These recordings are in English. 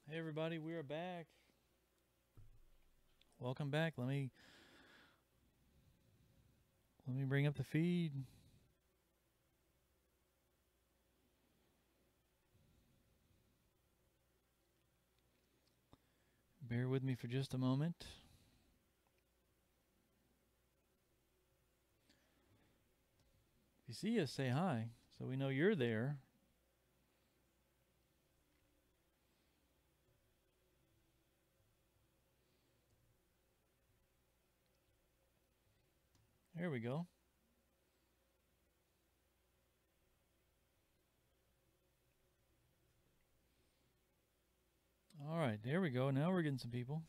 Hey everybody, we are back. Welcome back. Let me bring up the feed. Bear with me for just a moment. If you see us, say hi so we know you're there. There we go. All right, there we go. Now we're getting some people.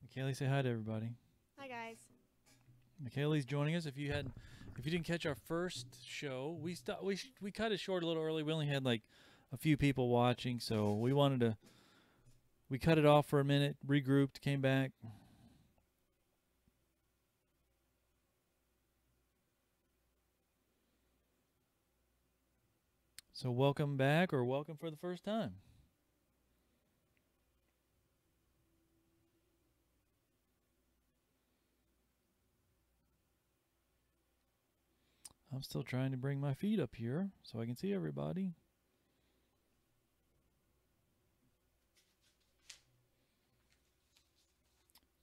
McKaylee, say hi to everybody. Hi guys. McKaylee's joining us. If you didn't catch our first show, we cut it short a little early. We only had like a few people watching, so we cut it off for a minute, regrouped, came back. So welcome back or welcome for the first time. I'm still trying to bring my feed up here so I can see everybody.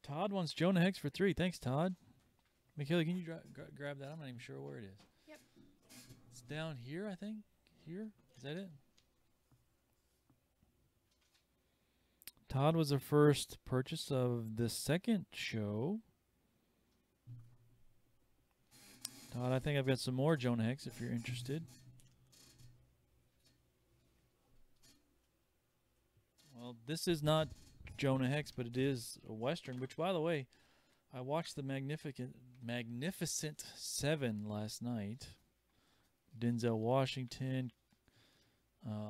Todd wants Jonah Hex for 3. Thanks, Todd. Michaela, can you grab that? I'm not even sure where it is. Yep. It's down here, I think. Here? Is that it? Todd was the first purchase of the second show. Todd, I think I've got some more Jonah Hex if you're interested. Well, this is not Jonah Hex, but it is a Western, which, by the way, I watched the Magnificent Seven last night. Denzel Washington.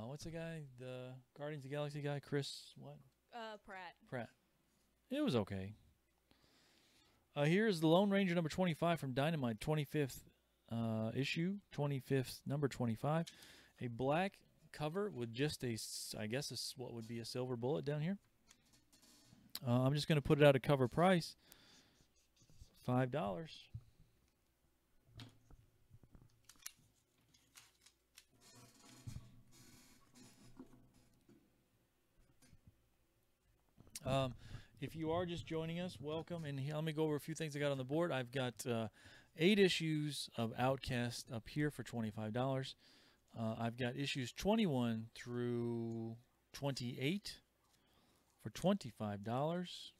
What's the guy? The Guardians of the Galaxy guy? Chris what? Pratt. It was okay. Here's the Lone Ranger number 25 from Dynamite, 25th issue, 25th, number 25. A black cover with just I guess what would be a silver bullet down here. I'm just going to put it out at cover price, $5. If you are just joining us, welcome. And let me go over a few things I got on the board. I've got 8 issues of Outcast up here for $25. I've got issues 21 through 28 for $25.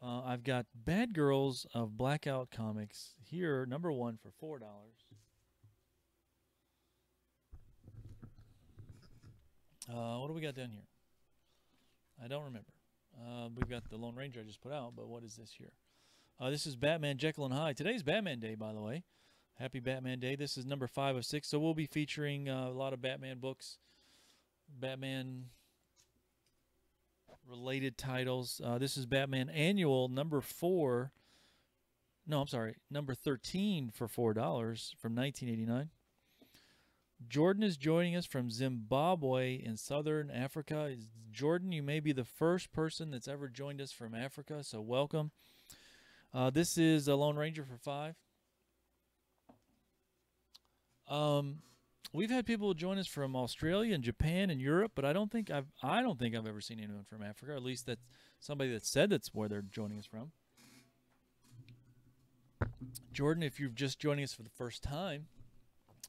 I've got Bad Girls of Blackout Comics here, number 1 for $4. What do we got down here? I don't remember. We've got the Lone Ranger I just put out, but what is this here? This is Batman Jekyll and Hyde. Today's Batman Day, by the way. Happy Batman Day. This is number 5 of 6. So we'll be featuring a lot of Batman books, Batman related titles. This is Batman Annual number 4. No, I'm sorry, number 13 for $4 from 1989. Jordan is joining us from Zimbabwe in southern Africa. Jordan, you may be the first person that's ever joined us from Africa, so welcome. This is a Lone Ranger for 5. We've had people join us from Australia and Japan and Europe, but I don't think I've ever seen anyone from Africa. Or at least that's somebody that said that's where they're joining us from. Jordan, if you're just joining us for the first time,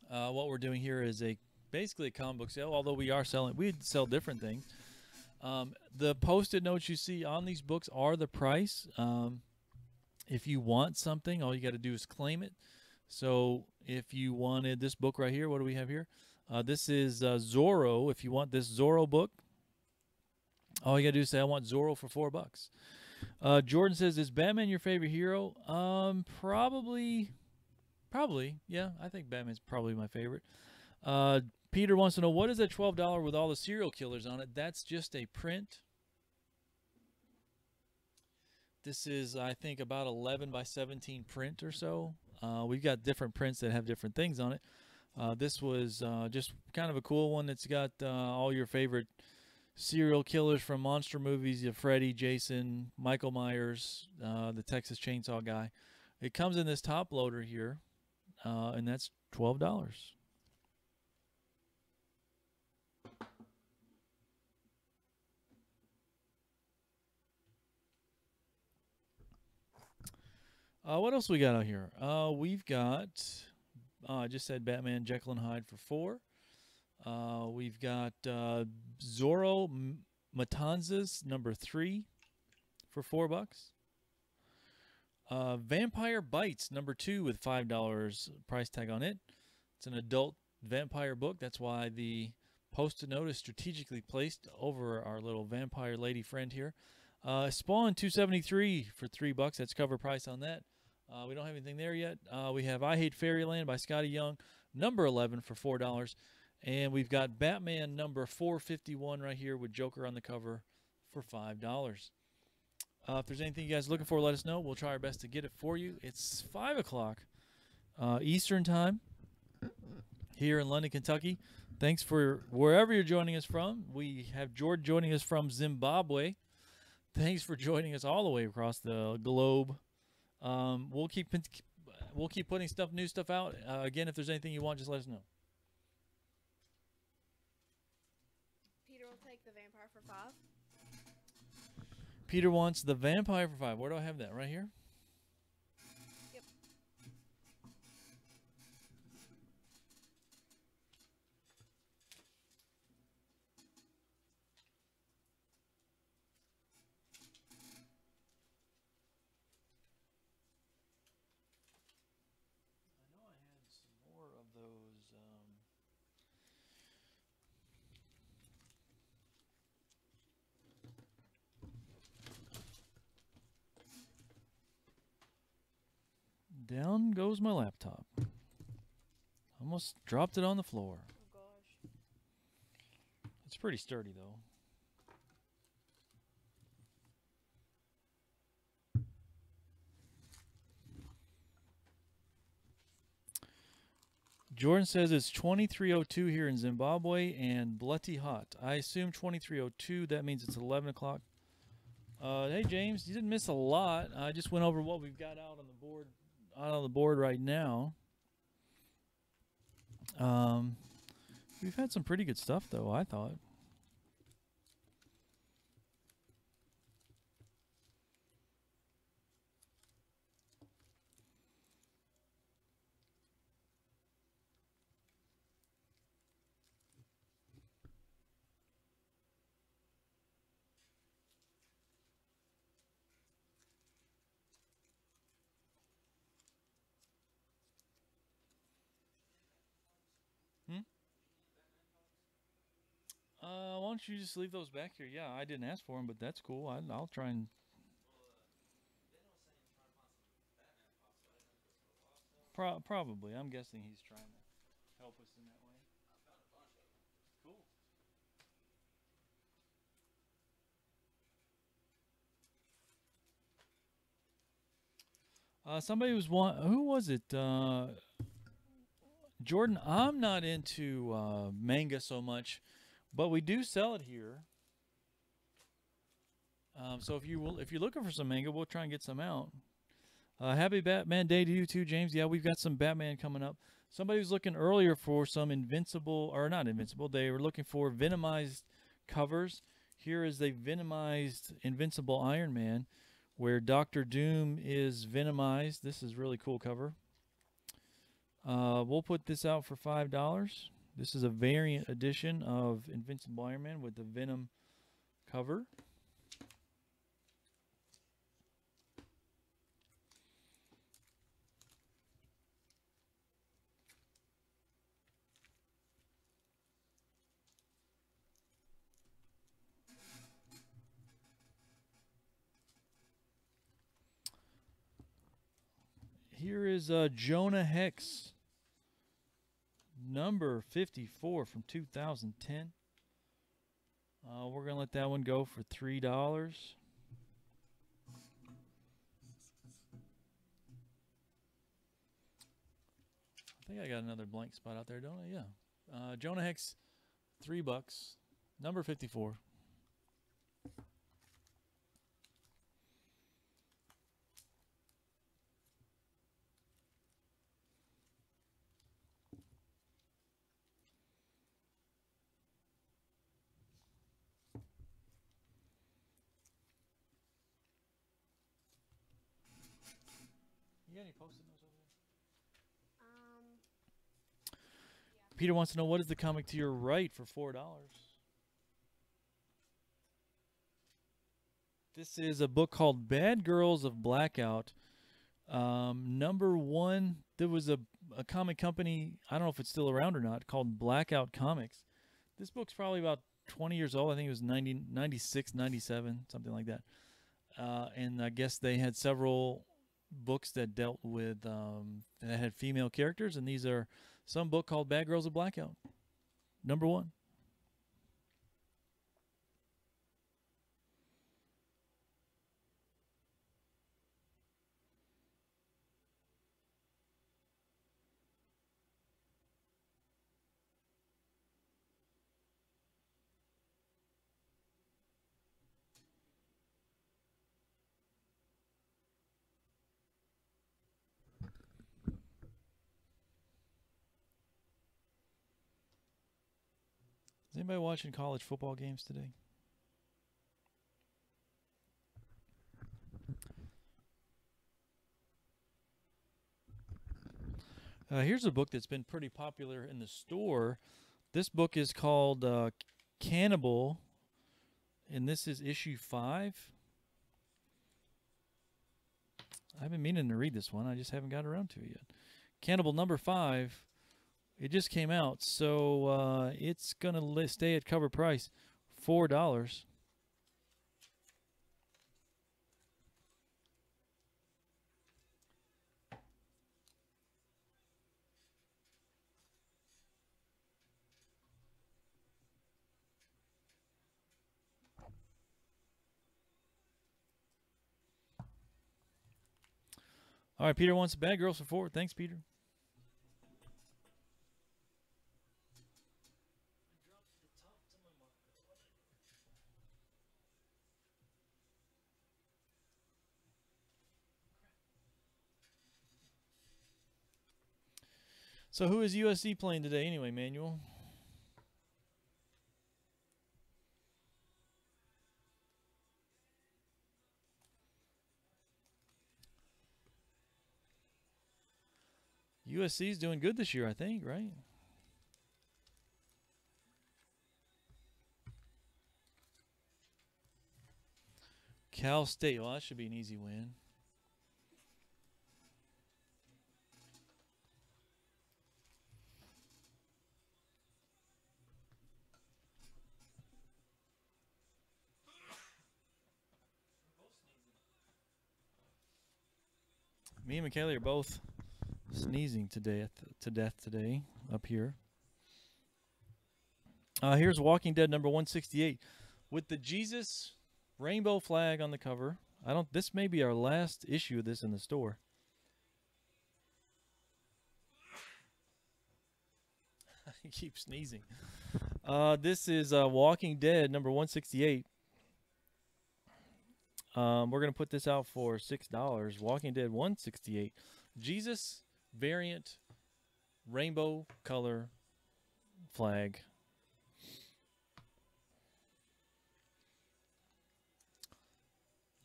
what we're doing here is basically a comic book sale. Although we sell different things. The post-it notes you see on these books are the price. If you want something, all you got to do is claim it. So if you wanted this book right here, what do we have here? This is Zorro. If you want this Zorro book, all you got to do is say, I want Zorro for $4. Jordan says, is Batman your favorite hero? Probably. Yeah, I think Batman's probably my favorite. Peter wants to know, what is that $12 with all the serial killers on it? That's just a print. This is, I think, about 11 by 17 print or so. We've got different prints that have different things on it. This was just kind of a cool one that's got all your favorite serial killers from monster movies. You have Freddy, Jason, Michael Myers, the Texas Chainsaw Guy. It comes in this top loader here, and that's $12. What else we got out here? We've got, I just said Batman Jekyll and Hyde for $4. We've got Zorro Matanzas #3 for $4. Vampire Bites #2 with $5 price tag on it. It's an adult vampire book. That's why the post-it note is strategically placed over our little vampire lady friend here. Spawn 273 for $3. That's cover price on that. We don't have anything there yet. We have I Hate Fairyland by Scotty Young, #11 for $4. And we've got Batman #451 right here with Joker on the cover for $5. If there's anything you guys are looking for, let us know. We'll try our best to get it for you. It's 5 o'clock Eastern Time here in London, Kentucky. Thanks for wherever you're joining us from. We have George joining us from Zimbabwe. Thanks for joining us all the way across the globe. We'll keep putting new stuff out. Again, if there's anything you want, just let us know. Peter will take the vampire for $5. Peter wants the vampire for $5. Where do I have that? Right here? Yep. I know I had some more of those. Down goes my laptop. Almost dropped it on the floor. Oh gosh. It's pretty sturdy though. Jordan says it's 23:02 here in Zimbabwe and bloody hot. I assume 23:02. That means it's 11 o'clock. Hey James, you didn't miss a lot. I just went over what we've got out on the board right now. We've had some pretty good stuff though, I thought. Why don't you just leave those back here? Yeah, I didn't ask for them, but that's cool. I'll try and. Probably. I'm guessing he's trying to help us in that way. Cool. Somebody was who was it? Jordan. I'm not into manga so much, but we do sell it here. So if you're looking for some manga, we'll try and get some out. Happy Batman Day to you too, James. Yeah, we've got some Batman coming up. Somebody was looking earlier for some Invincible, or not Invincible. They were looking for Venomized covers. Here is a Venomized Invincible Iron Man, where Doctor Doom is Venomized. This is a really cool cover. We'll put this out for $5. This is a variant edition of Invincible Iron Man with the Venom cover. Here is Jonah Hex, number 54 from 2010. We're going to let that one go for $3. think I got another blank spot out there, don't I? Yeah. Jonah Hex, $3. Number 54. You got any post-it notes over there? Yeah. Peter wants to know, what is the comic to your right for $4? This is a book called Bad Girls of Blackout. Number one, there was a comic company, I don't know if it's still around or not, called Blackout Comics. This book's probably about 20 years old. I think it was 96, 97, something like that. And I guess they had several books that dealt with, that had female characters, and these are some book called Bad Girls of Blackout. Number one. Is anybody watching college football games today? Here's a book that's been pretty popular in the store. This book is called Cannibal, and this is issue 5. I've been meaning to read this one. I just haven't got around to it yet. Cannibal number 5. It just came out, so it's going to stay at cover price, $4. All right, Peter wants Bad Girls for 4. Thanks, Peter. So who is USC playing today anyway, Manuel? USC's doing good this year, I think, right? Cal State. Well, that should be an easy win. Me and McKaylee are both sneezing to death today up here. Here's Walking Dead number 168 with the Jesus rainbow flag on the cover. This may be our last issue of this in the store. He keeps sneezing. This is Walking Dead number 168. We're going to put this out for $6. Walking Dead 168. Jesus variant rainbow color flag.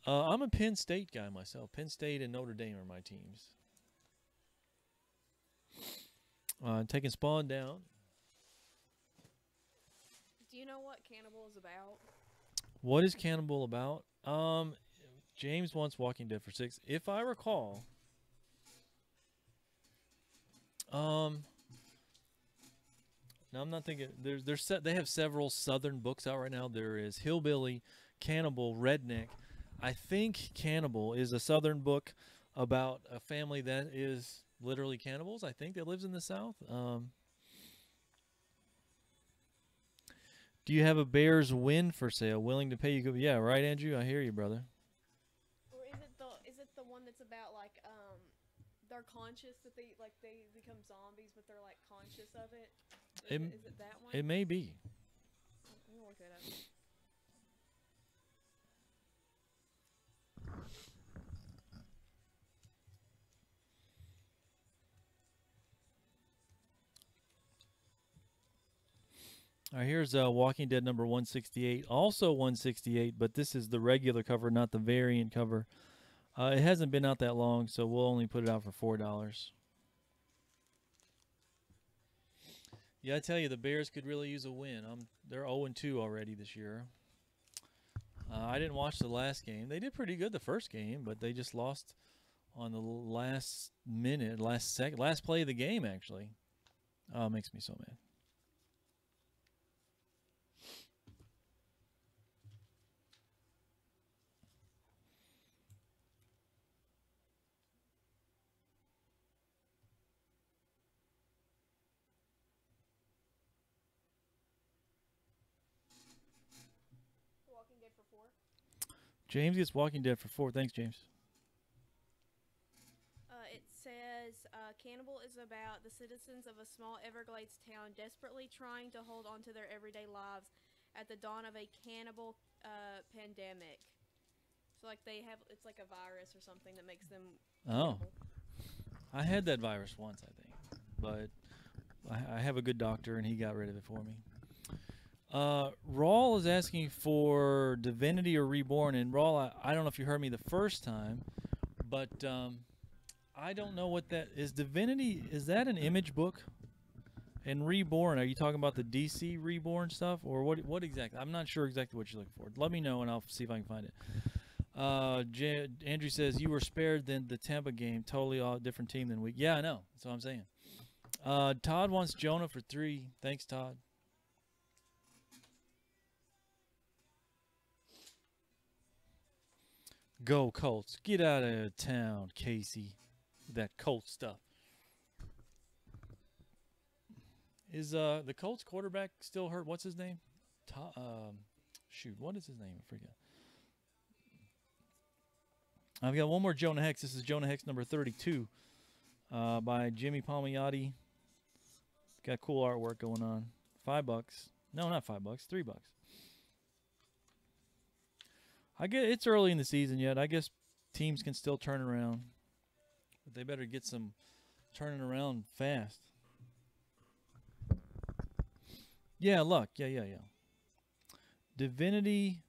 I'm a Penn State guy myself. Penn State and Notre Dame are my teams. Taking Spawn down. Do you know what Cannibal is about? What is Cannibal about? James wants Walking Dead for 6. If I recall, now I'm not thinking. They have several Southern books out right now. There is Hillbilly, Cannibal, Redneck. I think Cannibal is a Southern book about a family that is literally cannibals. I think that lives in the South. Do you have a Bears win for sale? Willing to pay you? Yeah, right, Andrew. I hear you, brother. Or is it the one that's about like they're conscious that they become zombies, but they're like conscious of it. It, Is it that one? it may be. I'm gonna look it up. All right, here's Walking Dead number 168, also 168, but this is the regular cover, not the variant cover. It hasn't been out that long, so we'll only put it out for $4. Yeah, I tell you, the Bears could really use a win. They're 0-2 already this year. I didn't watch the last game. They did pretty good the first game, but they just lost on the last minute, last play of the game, actually. Oh, it makes me so mad. Walking Dead for 4. James gets Walking Dead for 4. Thanks, James. It says Cannibal is about the citizens of a small Everglades town desperately trying to hold on to their everyday lives at the dawn of a cannibal pandemic. So like it's like a virus or something that makes them Oh. cannibal. I had that virus once, I think, but I have a good doctor, and he got rid of it for me. Rawl is asking for Divinity or Reborn, and Rawl, I don't know if you heard me the first time, but I don't know what that is. Divinity, is that an image book? And Reborn, are you talking about the DC Reborn stuff, or what exactly? I'm not sure exactly what you're looking for. Let me know, and I'll see if I can find it. Andrew says, you were spared than the Tampa game. Totally all different team than we. Yeah, I know. That's what I'm saying. Todd wants Jonah for 3. Thanks, Todd. Go Colts. Get out of town, Casey. That Colts stuff. Is the Colts quarterback still hurt? What's his name? Shoot, what is his name? I forget. I've got one more Jonah Hex. This is Jonah Hex number 32 by Jimmy Palmiotti. Got cool artwork going on. $5. No, not $5. $3. I get it's early in the season yet. I guess teams can still turn around, but they better get some turning around fast. Yeah, luck. Yeah. Divinity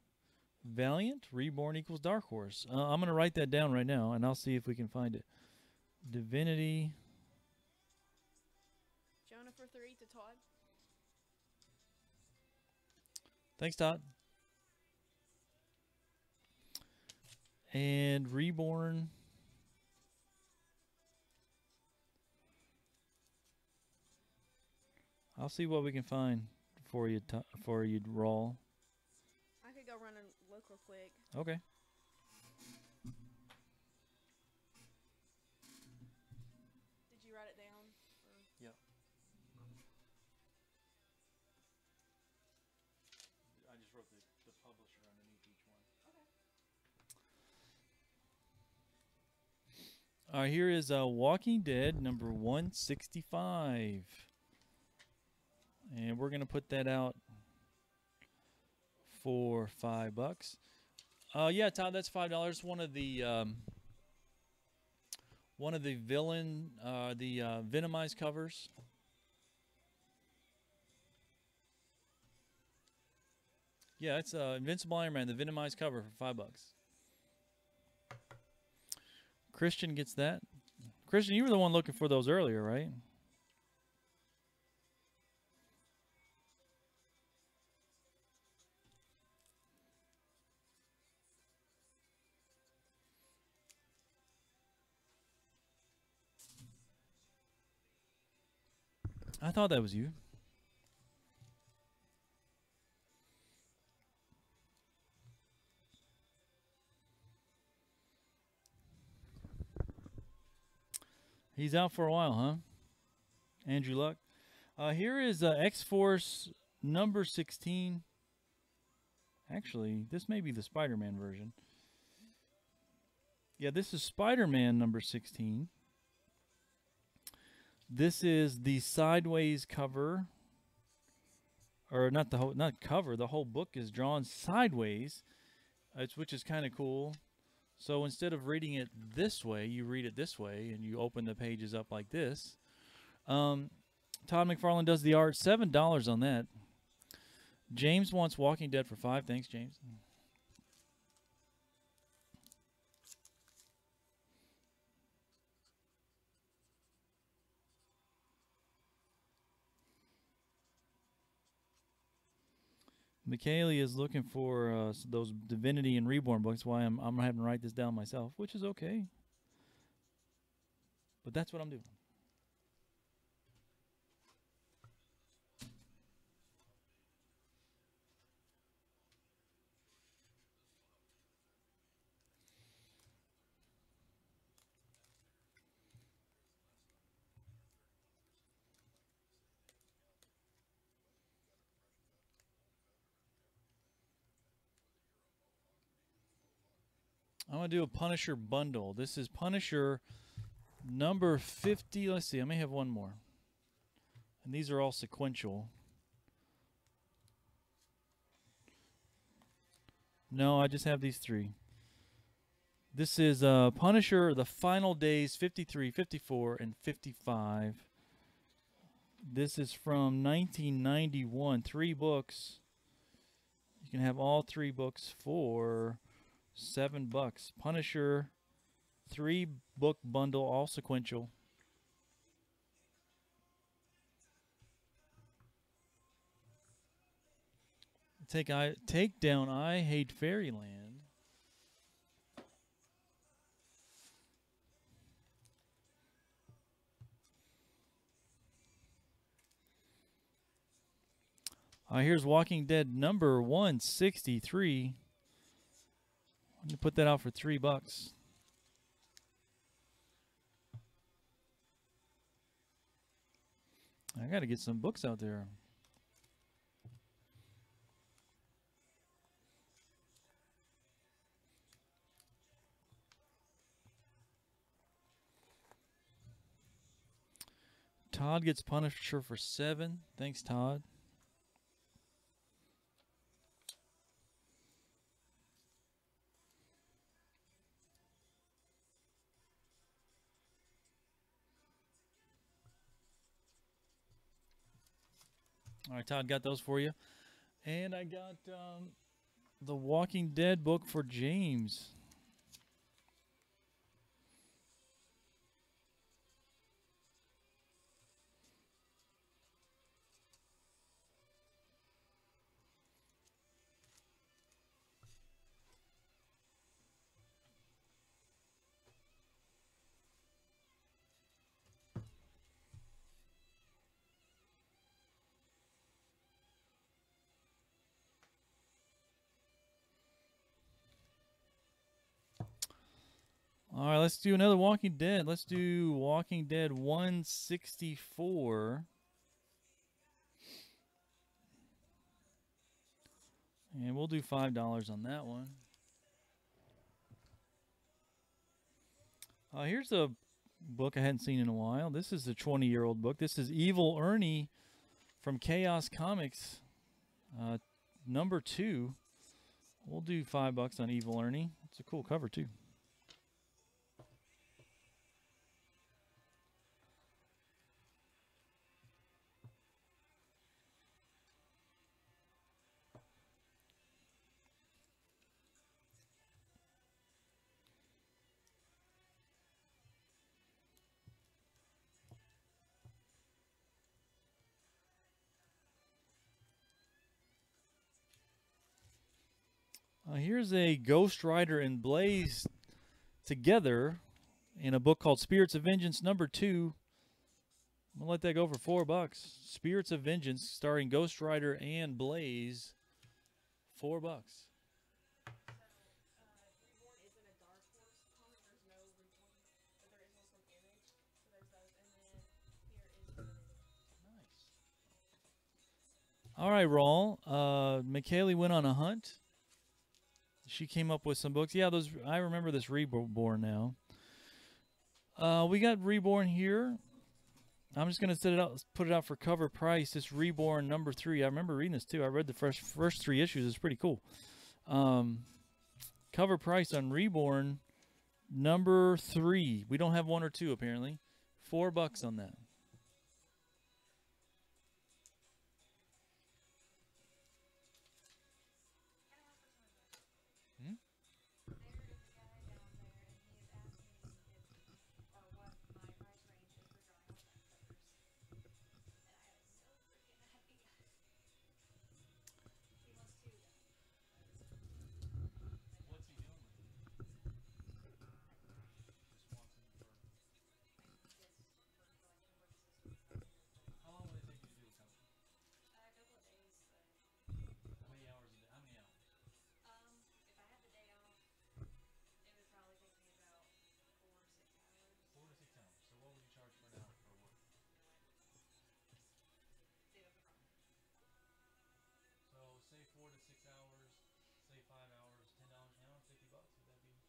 Valiant Reborn equals Dark Horse. I'm gonna write that down right now, and I'll see if we can find it. Divinity. Jonah for 3 to Todd. Thanks, Todd. And Reborn. I'll see what we can find for you, Rawl. I could go run and look real quick. Okay. Did you write it down? Yeah. I just wrote the publisher underneath each one. Okay. All right, here is Walking Dead number 165. And we're going to put that out for $5. Yeah, Todd, that's $5. One of the villain, the Venomized covers. Yeah, it's Invincible Iron Man, the Venomized cover for $5. Christian gets that. Christian, you were the one looking for those earlier, right? I thought that was you. He's out for a while, huh? Andrew Luck. Here is X-Force number 16. Actually, this may be the Spider-Man version. Yeah, this is Spider-Man number 16. This is the sideways cover, or not the whole, not cover. The whole book is drawn sideways, which is kind of cool. So instead of reading it this way, you read it this way, and you open the pages up like this. Todd McFarlane does the art. $7 on that. James wants Walking Dead for $5. Thanks, James. McKaylee is looking for those Divinity and Reborn books. Why I'm having to write this down myself, which is okay. But that's what I'm doing. I'm going to do a Punisher bundle. This is Punisher number 50. Let's see. I may have one more. And these are all sequential. No, I just have these three. This is Punisher, The Final Days, 53, 54, and 55. This is from 1991. 3 books. You can have all 3 books for $7. Punisher, 3-book bundle, all sequential. Take down I Hate Fairyland. Here's Walking Dead number 163. I'm going to put that out for $3. I got to get some books out there. Todd gets Punisher for $7. Thanks, Todd. All right, Todd got those for you. And I got the Walking Dead book for James. All right, let's do another Walking Dead. Let's do Walking Dead 164. And we'll do $5 on that one. Here's a book I hadn't seen in a while. This is a 20-year-old book. This is Evil Ernie from Chaos Comics, number 2. We'll do $5 on Evil Ernie. It's a cool cover, too. Here's a Ghost Rider and Blaze together in a book called Spirits of Vengeance number 2. I'm going to let that go for $4. Spirits of Vengeance starring Ghost Rider and Blaze. $4. All right, Raul. McKaylee went on a hunt. She came up with some books. Yeah, those. I remember this Reborn now. We got Reborn here. I'm just gonna set it out, put it out for cover price. This Reborn #3. I remember reading this too. I read the first 3 issues. It's pretty cool. Cover price on Reborn #3. We don't have 1 or 2 apparently. $4 on that. Hmm? What's he doing with it? Just wants it for. How long would it take you to do a cover? How many hours a day? How many hours? 4 to 6 hours. So what would you charge for an hour for work? So say 4 to 6 hours, say 5 hours, $10 an hour, $50. Would that be?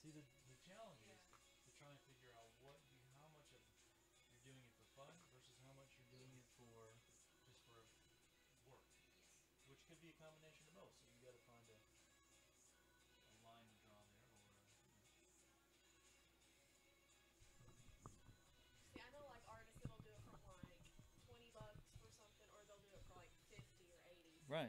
See, the challenge is to try and figure out how much of you're doing it for fun versus how much you're doing it for just for work, which could be a combination of both. So you got to find a line to draw there, or See, I know like artists that'll do it from like $20 for something, or they'll do it for like 50 or 80. right.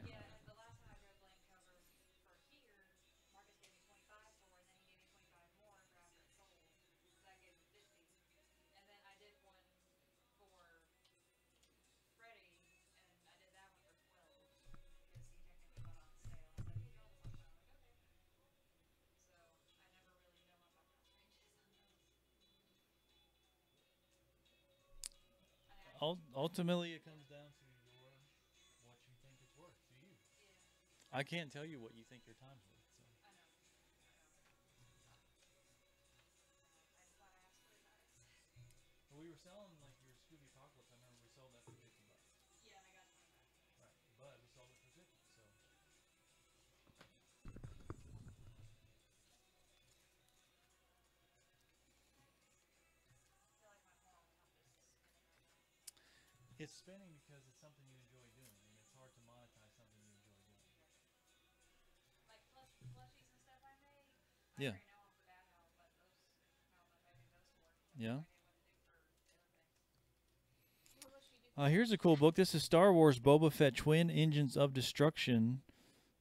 Ultimately, it comes down to what you think it's worth to you. I can't tell you what you think your time's worth. So. Well, we were selling like your Scooby Apocalypse. I remember we sold that for $50. Right, but we sold it for 50. So. It's spinning because it's something you enjoy doing, and it's hard to monetize something you enjoy doing. Yeah. Yeah. How much do you do? Here's a cool book. This is Star Wars Boba Fett Twin Engines of Destruction.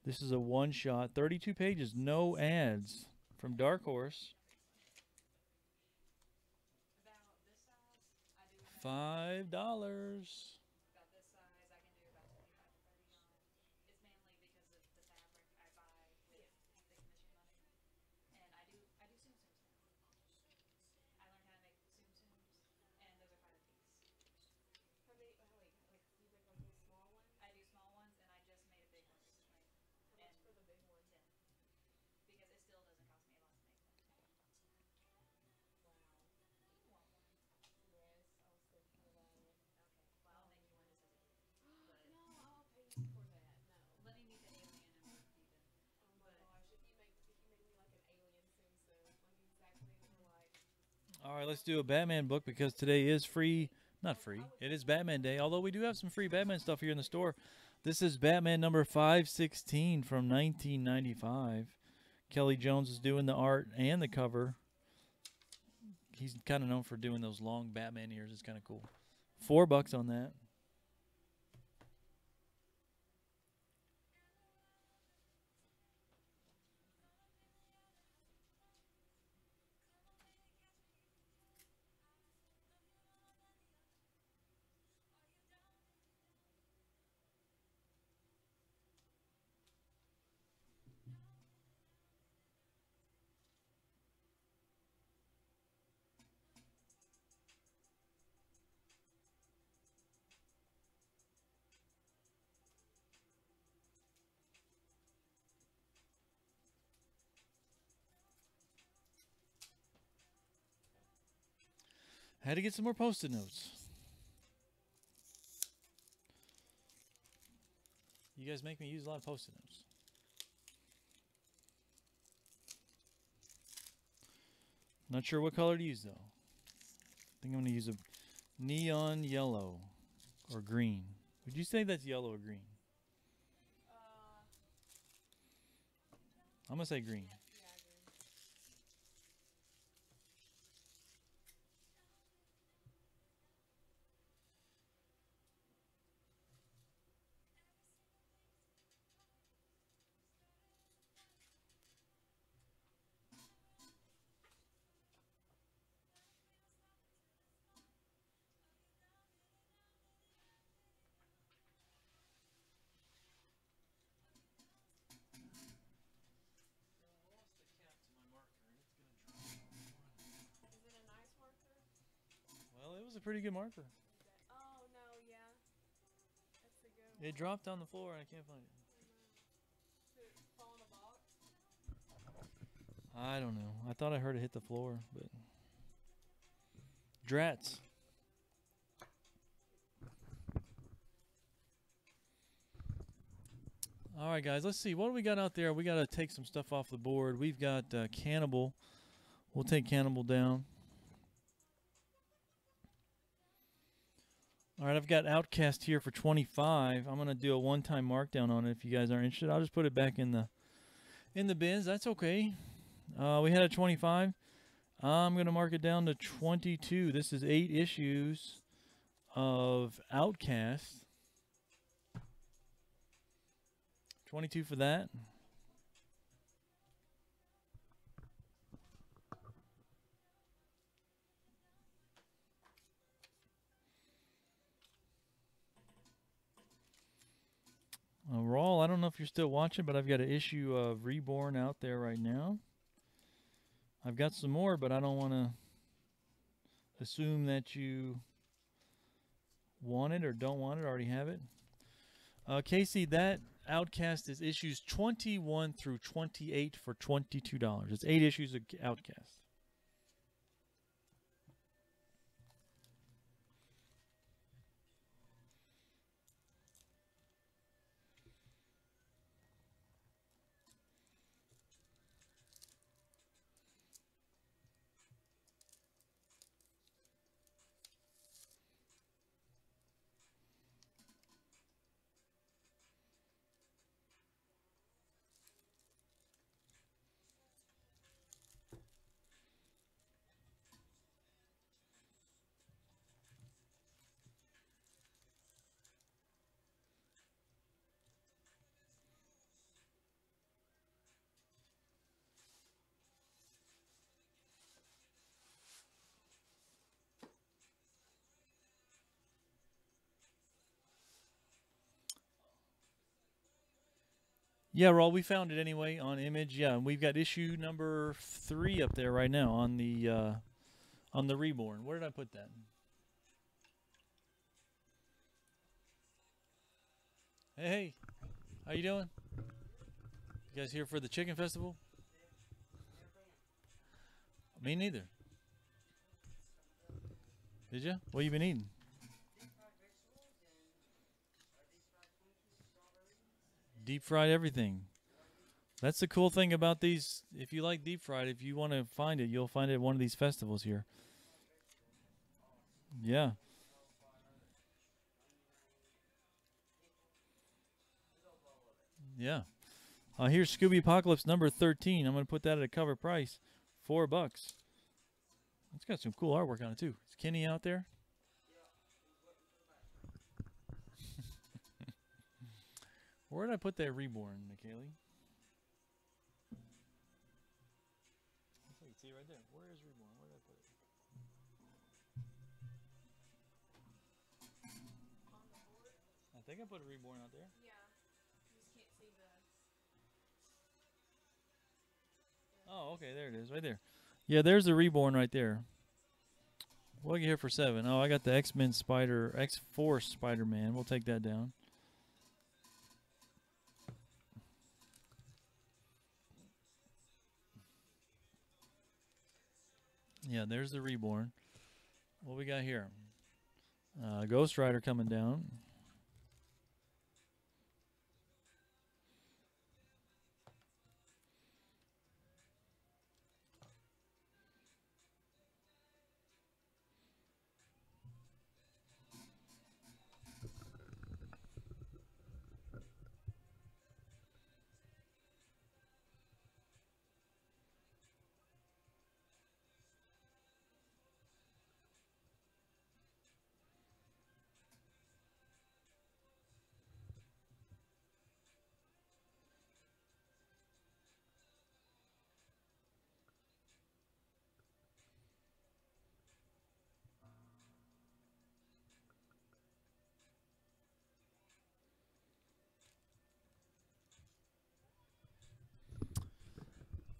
This is a one-shot, 32 pages, no ads, from Dark Horse. $5. How many? Oh, wait, like you make like little small ones. How much for the big one? Wow. Yes, I was thinking about it. No, I'll pay you for that. No. Oh my gosh, if you made me like an alien Tsum Tsum, like exactly for like. All right, let's do a Batman book because today is free. Not free. It is Batman Day, although we do have some free Batman stuff here in the store. This is Batman number 516 from 1995. Kelly Jones is doing the art and the cover. He's kind of known for doing those long Batman ears. It's kind of cool. $4 on that. Had to get some more Post-it notes. You guys make me use a lot of Post-it notes. Not sure what color to use though. I think I'm going to use a neon yellow or green. Would you say that's yellow or green? I'm going to say green. Well, it was a pretty good marker. Oh no, yeah, that's a good one. It dropped on the floor and I can't find it. Did it fall in a box? I don't know. I thought I heard it hit the floor, but drats. All right, guys. Let's see. What do we got out there? We got to take some stuff off the board. We've got Cannibal. We'll take Cannibal down. All right, I've got Outcast here for 25. I'm gonna do a one-time markdown on it. If you guys aren't interested, I'll just put it back in the bins. That's okay. We had a 25. I'm gonna mark it down to 22. This is 8 issues of Outcast. 22 for that. Rawl, I don't know if you're still watching, but I've got an issue of Reborn out there right now. I've got some more, but I don't want to assume that you want it or don't want it. I already have it. Casey, that Outcast is issues 21 through 28 for $22. It's 8 issues of Outcast. Yeah, Raul, we found it anyway on Image. Yeah, and we've got issue number 3 up there right now on the Reborn. Where did I put that? Hey, how you doing? You guys here for the chicken festival? Me neither. Did you? What you been eating? Deep fried everything. That's the cool thing about these. If you like deep fried, if you want to find it, you'll find it at one of these festivals here. Yeah. Yeah. Here's Scooby Apocalypse number 13. I'm going to put that at a cover price. $4. It's got some cool artwork on it, too. Is Kenny out there? Where did I put that Reborn, McKaylee? See right there. Where is Reborn? Where did I put it? On the board? I think I put a Reborn out there. Yeah. You just can't see the. Oh, okay, there it is, right there. Yeah, there's the Reborn right there. What do you here for 7? Oh, I got the X-Men X-Force Spider-Man. We'll take that down. Yeah, there's the Reborn. What we got here? Ghost Rider coming down.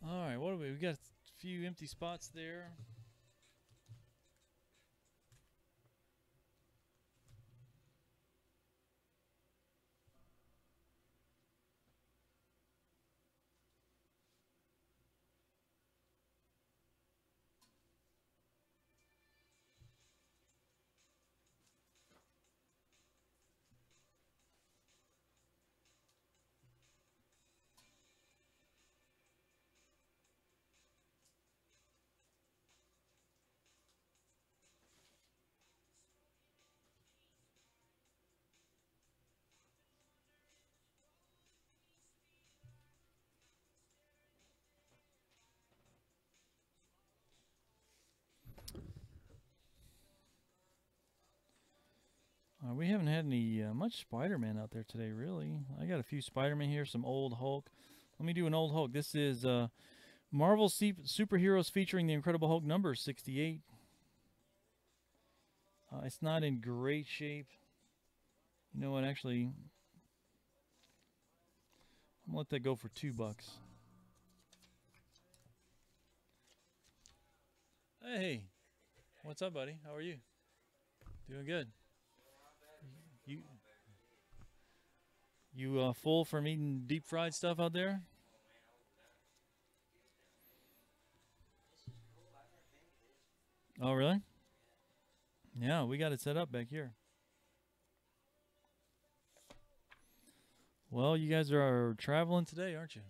All right, what do we? We got a few empty spots there. We haven't had any much Spider-Man out there today, really. I got a few Spider-Man here, some old Hulk. Let me do an old Hulk. This is Marvel Superheroes featuring the Incredible Hulk number 68. It's not in great shape. You know what? Actually, I'm gonna let that go for $2. Hey, what's up, buddy? How are you? Doing good. You full from eating deep fried stuff out there? Oh, really? Yeah, we got it set up back here. Well, you guys are traveling today, aren't you?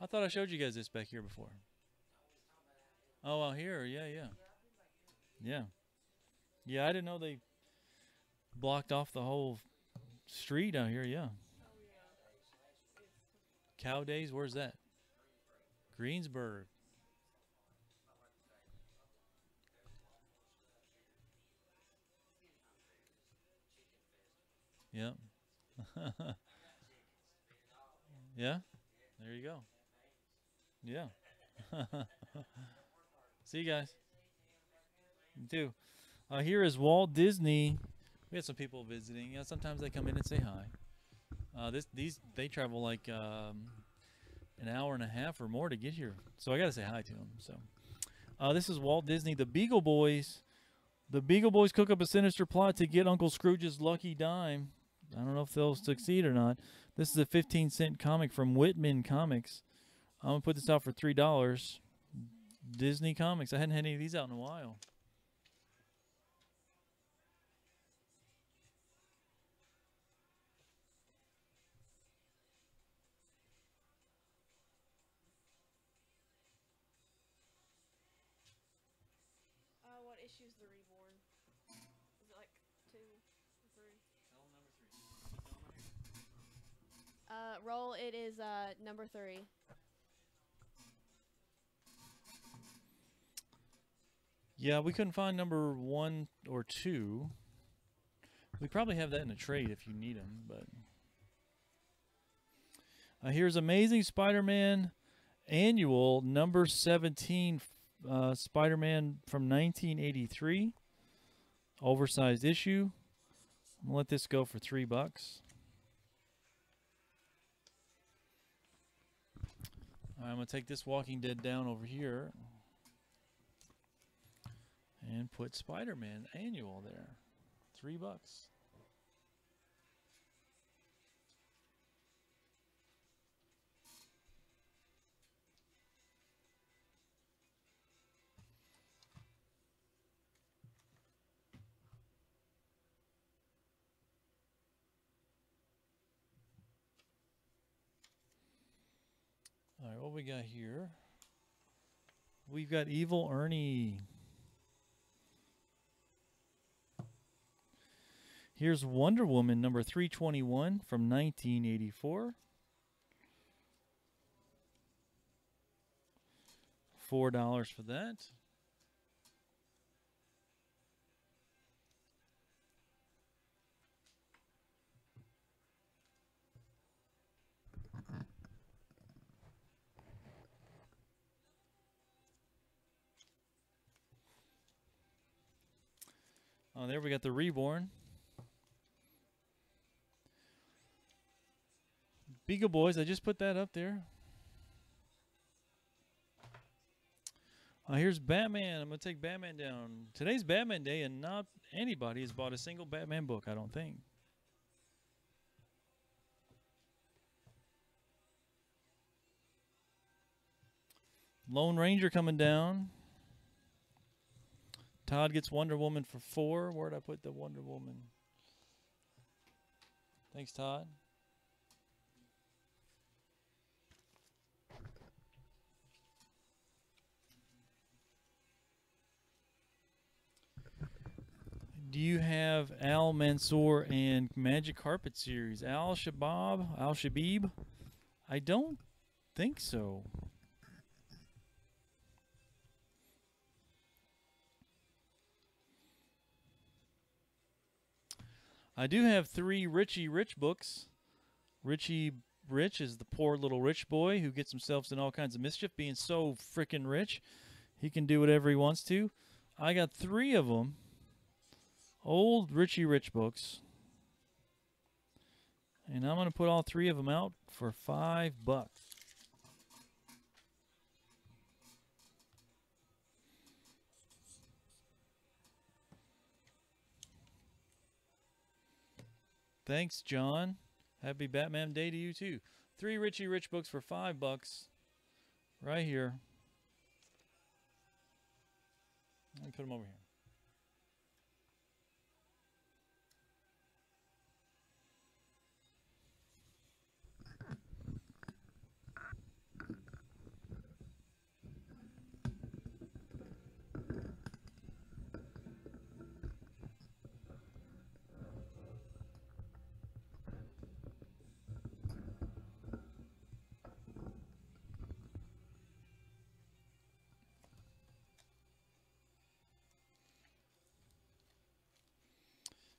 I thought I showed you guys this back here before. Oh, out here, yeah, yeah. Yeah. Yeah, I didn't know they blocked off the whole street out here, yeah. Cow Days, where's that? Greensburg. Yep. Yeah, there you go. Yeah. See you guys. You too. Here is Walt Disney. We had some people visiting. Yeah, sometimes they come in and say hi. These they travel like an hour and a half or more to get here, so I got to say hi to them. So, this is Walt Disney. The Beagle Boys. The Beagle Boys cook up a sinister plot to get Uncle Scrooge's lucky dime. I don't know if they'll succeed or not. This is a 15-cent comic from Whitman Comics. I'm gonna put this out for $3. Disney Comics. I hadn't had any of these out in a while. What issue's the Reborn? Is it like 2 or 3? Roll, it is number 3. Yeah, we couldn't find number 1 or 2. We probably have that in a trade if you need them, but here's Amazing Spider-Man Annual number 17, Spider-Man from 1983, oversized issue. I'm gonna let this go for $3. I'm gonna take this Walking Dead down over here and put Spider-Man Annual there, $3. All right, what we got here? We've got Evil Ernie. Here's Wonder Woman number 321 from 1984. $4 for that. Oh, there we got the Reborn. Beagle Boys, I just put that up there. Here's Batman. I'm going to take Batman down. Today's Batman Day, and not anybody has bought a single Batman book, I don't think. Lone Ranger coming down. Todd gets Wonder Woman for 4. Where'd I put the Wonder Woman? Thanks, Todd. Do you have Al Mansour and Magic Carpet Series? Al Shabib? I don't think so. I do have 3 Richie Rich books. Richie Rich is the poor little rich boy who gets himself in all kinds of mischief, being so freaking rich. He can do whatever he wants to. I got 3 of them. Old Richie Rich books. And I'm going to put all 3 of them out for $5. Thanks, John. Happy Batman Day to you, too. 3 Richie Rich books for $5. Right here. Let me put them over here.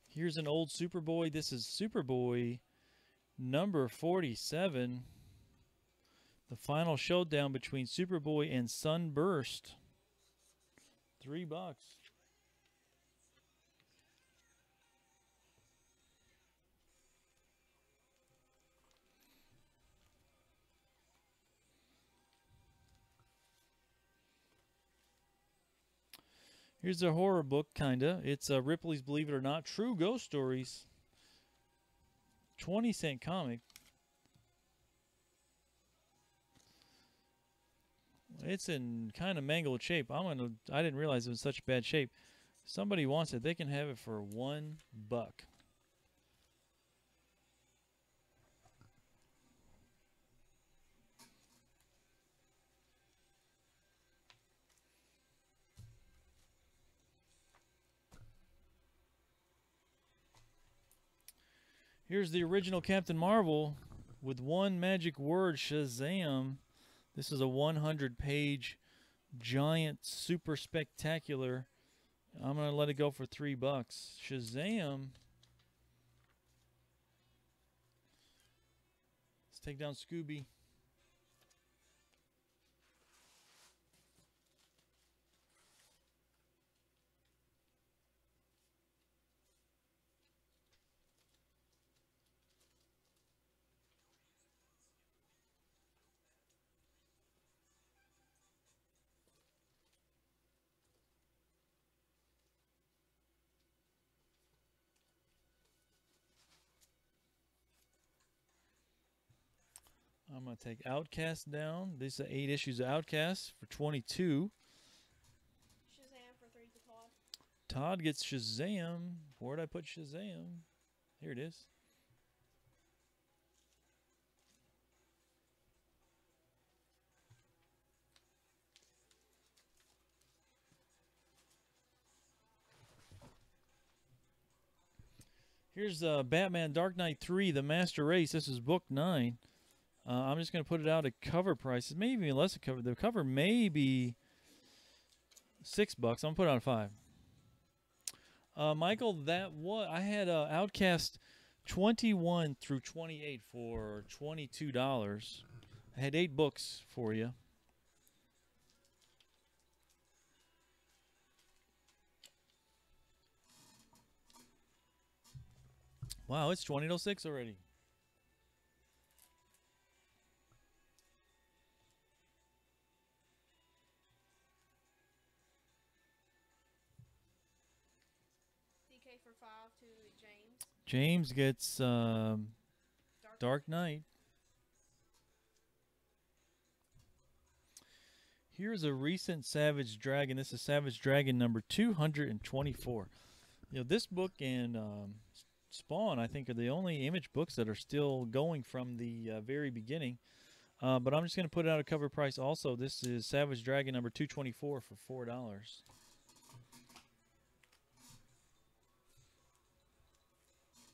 Here's an old Superboy. This is Superboy number 47. The final showdown between Superboy and Sunburst. $3. Here's a horror book, kinda. It's Ripley's Believe It or Not, True Ghost Stories. 20-cent comic. It's in kind of mangled shape. I didn't realize it was such bad shape. If somebody wants it, they can have it for $1. Here's the original Captain Marvel with one magic word, Shazam. This is a 100-page giant super spectacular. I'm going to let it go for $3. Shazam. Let's take down Scooby. I'm going to take Outcast down. These are 8 issues of Outcast for $22. Shazam for 3 to Todd. Todd gets Shazam. Where'd I put Shazam? Here it is. Here's Batman Dark Knight 3, The Master Race. This is book 9. I'm just going to put it out at cover prices. Maybe even less a cover. The cover may be $6. I'm going to put it on 5. Michael, I had Outcast 21 through 28 for $22. I had 8 books for you. Wow, it's 20 to 6 already. pay for 5 to James. James gets Dark Knight. Here's a recent Savage Dragon. This is Savage Dragon number 224. You know, this book and Spawn, I think, are the only Image books that are still going from the very beginning. But I'm just going to put it out a cover price also. This is Savage Dragon number 224 for $4.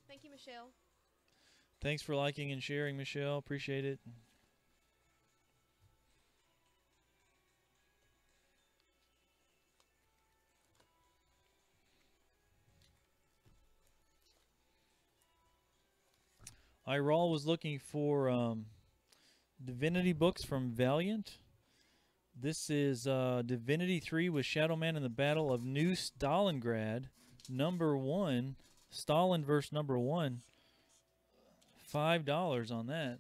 Thank you, Michelle. Thanks for liking and sharing, Michelle. Appreciate it. Iral was looking for Divinity books from Valiant. This is Divinity 3 with Shadow Man in the Battle of New Stalingrad, number 1. Stalin verse number 1. $5 on that.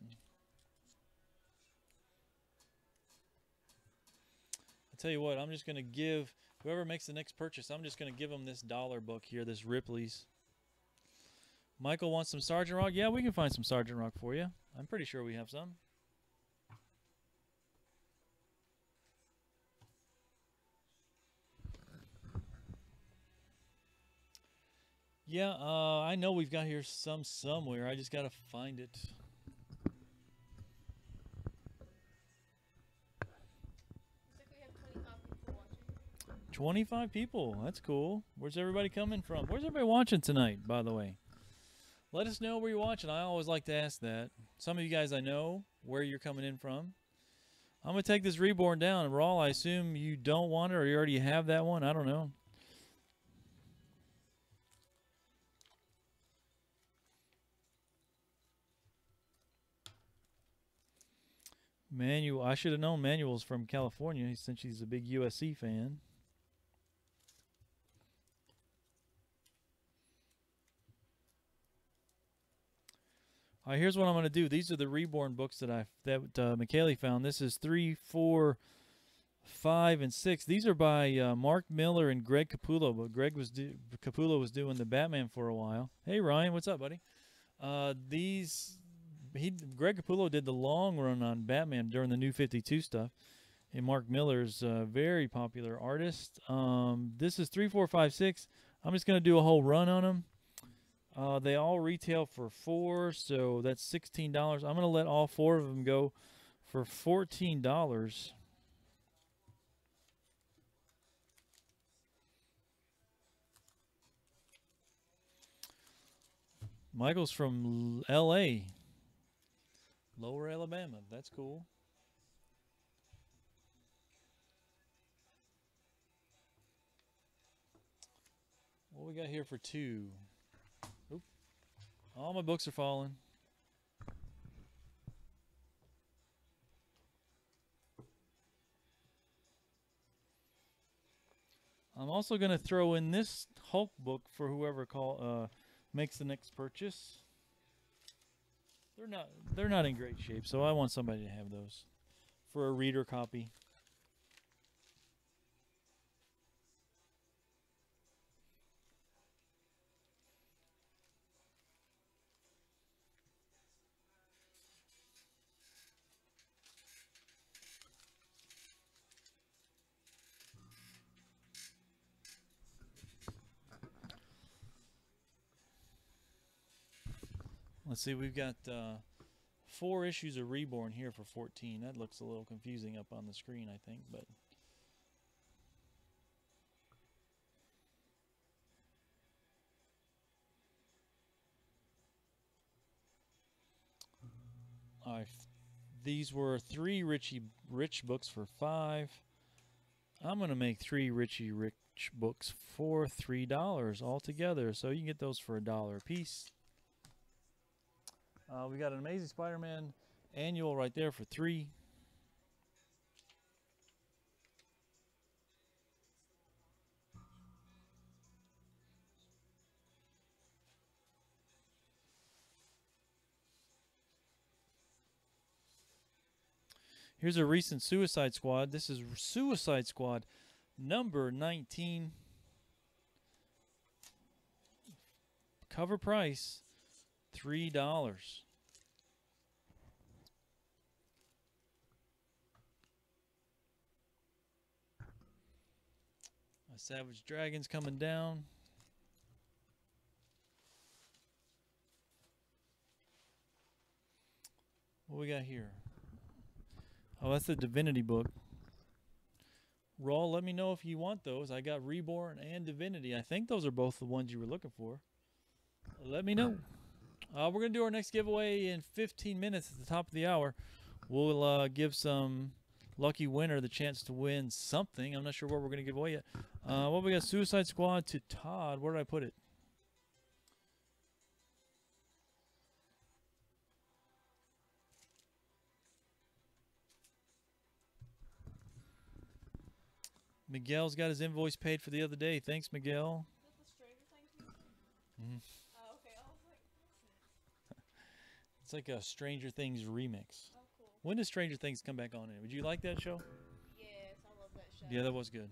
I tell you what, I'm just going to give whoever makes the next purchase, I'm just going to give them this dollar book here, this Ripley's. Michael wants some Sergeant Rock. Yeah, we can find some Sergeant Rock for you. I'm pretty sure we have some. Yeah, I know we've got here some somewhere. I just got to find it. Looks like we have 25 people watching. 25 people. That's cool. Where's everybody coming from? Where's everybody watching tonight, by the way? Let us know where you're watching. I always like to ask that. Some of you guys I know where you're coming in from. I'm going to take this Reborn down. Rawl, I assume you don't want it or you already have that one. I don't know. Manuel, I should have known Manuel's from California since he's a big USC fan. All right, here's what I'm going to do. These are the Reborn books that McKaylee found. This is 3, 4, 5, and 6. These are by Mark Miller and Greg Capullo. But Capullo was doing the Batman for a while. Hey Ryan, what's up, buddy? Greg Capullo did the long run on Batman during the New 52 stuff. And Mark Miller's a very popular artist. This is 3, 4, 5, 6. I'm just going to do a whole run on them. They all retail for $4, so that's $16. I'm going to let all 4 of them go for $14. Michael's from L.A., Lower Alabama. That's cool. What we got here for 2? Oop. All my books are falling. I'm also going to throw in this Hulk book for whoever makes the next purchase. They're not in great shape, so I want somebody to have those for a reader copy. Let's see, we've got 4 issues of Reborn here for $14. That looks a little confusing up on the screen, I think, but these were 3 Rich books for $5. I'm going to make 3 Richie Rich books for $3 altogether, so you can get those for $1 a piece. We got an Amazing Spider-Man annual right there for $3. Here's a recent Suicide Squad. This is Suicide Squad number 19 Cover price, $3. A Savage Dragon's coming down. What we got here? Oh, that's the Divinity book. Raw, let me know if you want those. I got Reborn and Divinity. I think those are both the ones you were looking for. Let me know. We're going to do our next giveaway in 15 minutes at the top of the hour. We'll give some lucky winner the chance to win something. I'm not sure what we're going to give away yet. What we got? Suicide Squad to Todd. Where did I put it? Miguel's got his invoice paid for the other day. Thanks, Miguel. Is that the Stranger Things music? Mhm. Oh, okay. I was like, what's that? It's like a Stranger Things remix. Oh, cool. When does Stranger Things come back on? Would you like that show? Yes, I love that show. Yeah, that was good.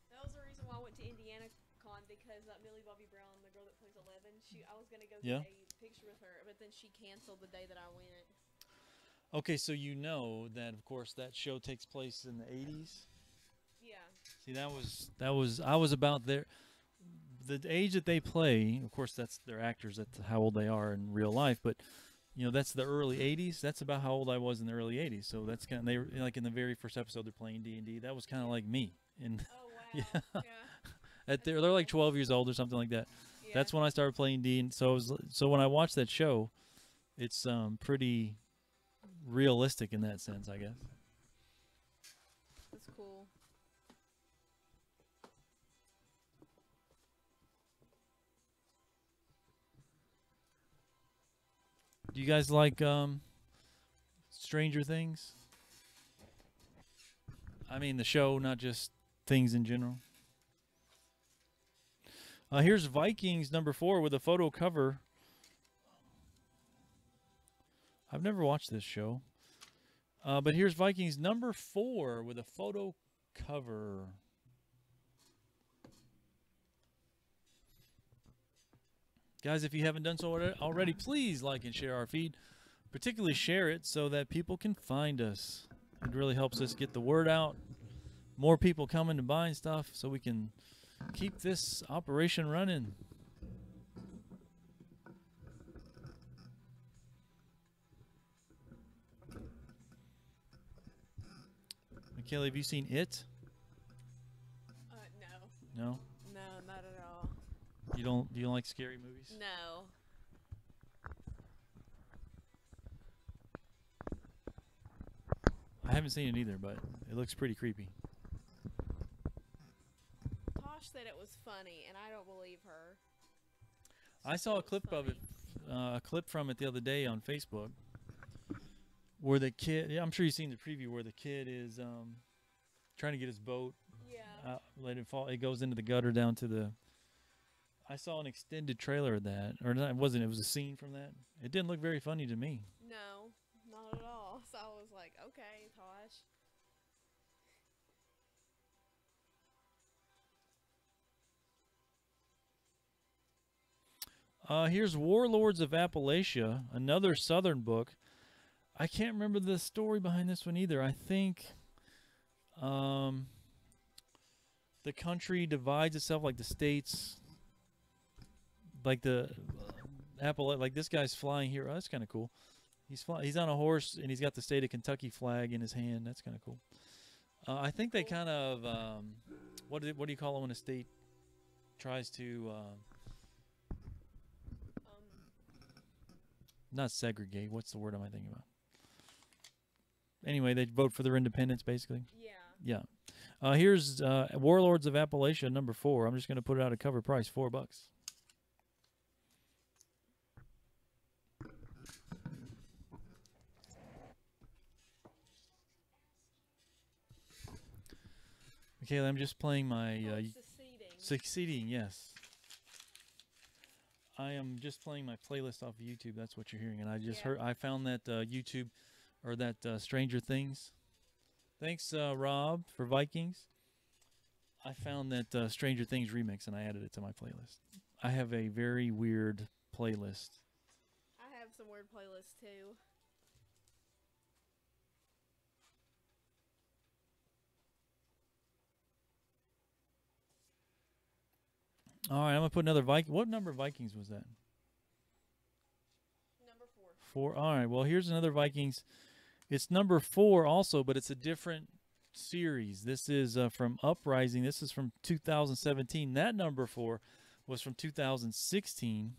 That was the reason why I went to Indiana Con, because Millie Bobby Brown, the girl that plays 11, I was gonna go Yeah. get a picture with her, but then she canceled the day that I went. Okay, so you know that, of course, that show takes place in the 80s. Yeah. See, I was about there. The age that they play, of course, that's their actors. That's how old they are in real life. But that's the early '80s. That's about how old I was in the early '80s. So that's kind of, they were like in the very first episode they're playing D&D. That was kind of like me. And Oh wow. Yeah. Yeah. they're like 12 years old or something like that. Yeah. That's when I started playing D. And so when I watched that show, it's pretty realistic in that sense, I guess. That's cool. Do you guys like Stranger Things? I mean the show, not just things in general. Here's Vikings #4 with a photo cover. I've never watched this show. But here's Vikings #4 with a photo cover. Guys, if you haven't done so already, please like and share our feed. Particularly share it so that people can find us. It really helps us get the word out. More people coming and buying stuff so we can keep this operation running. Michaela, have you seen It? No. No? No, not at all. You don't like scary movies? No. I haven't seen it either, but it looks pretty creepy. Tosh said it was funny, and I don't believe her. I saw a clip of it, a clip from it the other day on Facebook, where the kid, I'm sure you've seen the preview, where the kid is trying to get his boat, Yeah. let it fall. It goes into the gutter down to the. I saw an extended trailer of that, or not, it wasn't. It was a scene from that. It didn't look very funny to me. No, not at all. So I was like, okay, Tosh. Here's Warlords of Appalachia, another Southern book. I can't remember the story behind this one either. I think the country divides itself, like the states, like the like this guy's flying here. Oh, that's kind of cool. He's on a horse and he's got the state of Kentucky flag in his hand. That's kind of cool. I think they kind of what do you call it when a state tries to not segregate. What's the word am I thinking about? Anyway, they vote for their independence, basically. Yeah. Yeah. Here's Warlords of Appalachia #4. I'm just going to put it out at cover price, $4. Okay, I'm just playing my succeeding. Yes. I am just playing my playlist off of YouTube. That's what you're hearing, and I just heard. I found that YouTube, or that Stranger Things. Thanks, Rob, for Vikings. I found that Stranger Things remix, and I added it to my playlist. I have a very weird playlist. I have some word playlists too. All right, I'm gonna put another Viking. What number of Vikings was that? Number 4. 4. All right. Well, here's another Vikings. It's number 4 also, but it's a different series. This is from Uprising. This is from 2017. That number 4 was from 2016.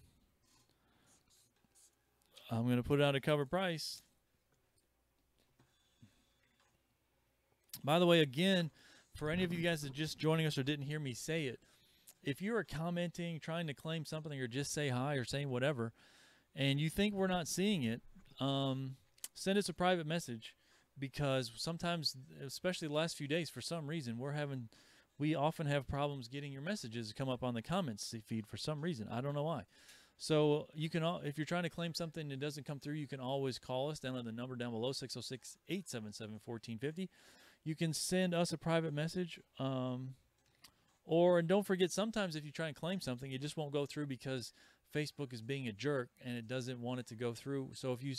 I'm going to put it out at cover price. By the way, again, for any of you guys that just joining us or didn't hear me say it, if you are commenting, trying to claim something, or just say hi or saying whatever, and you think we're not seeing it, send us a private message, because sometimes, especially the last few days, for some reason, we often have problems getting your messages to come up on the comments feed for some reason. I don't know why. So you can, if you're trying to claim something that doesn't come through, you can always call us down on the number down below, 606-877-1450. You can send us a private message, and don't forget, sometimes if you try and claim something, it just won't go through because Facebook is being a jerk and it doesn't want it to go through. So if you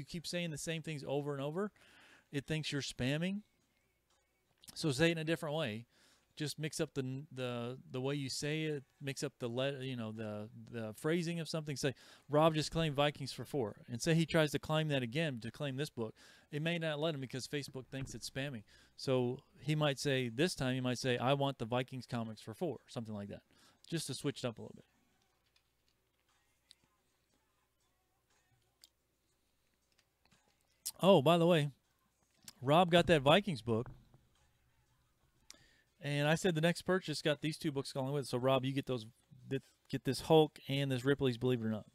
keep saying the same things over and over, it thinks you're spamming. So say it in a different way. Just mix up the way you say it, mix up the phrasing of something. Say, Rob just claimed Vikings for 4, and say he tries to claim that again to claim this book. It may not let him because Facebook thinks it's spamming. So he might say, this time he might say, I want the Vikings comics for 4, something like that, just to switch it up a little bit. Oh, by the way, Rob got that Vikings book. And I said the next purchase got these 2 books along with it. So, Rob, you get this Hulk and this Ripley's Believe It or Not.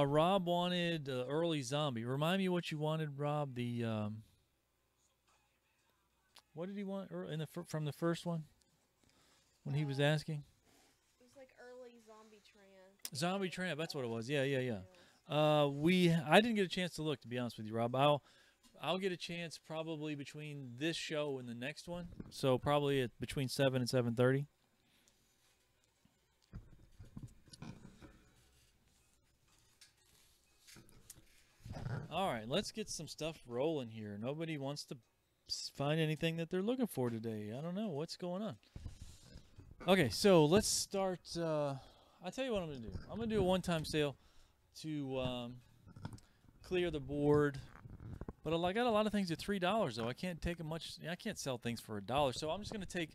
Rob wanted early zombie. Remind me what you wanted, Rob. What did he want from the first one when he was asking? It was like early Zombie Tramp. Zombie Tramp, that's what it was. Yeah. I didn't get a chance to look, to be honest with you, Rob. I'll get a chance probably between this show and the next one. So probably between 7 and 7:30. All right, let's get some stuff rolling here. Nobody wants to find anything that they're looking for today. I don't know what's going on. Okay, so let's start. I'll tell you what I'm going to do. I'm going to do a one-time sale to clear the board. But I got a lot of things at $3 though. I can't take I can't sell things for $1. So I'm just going to take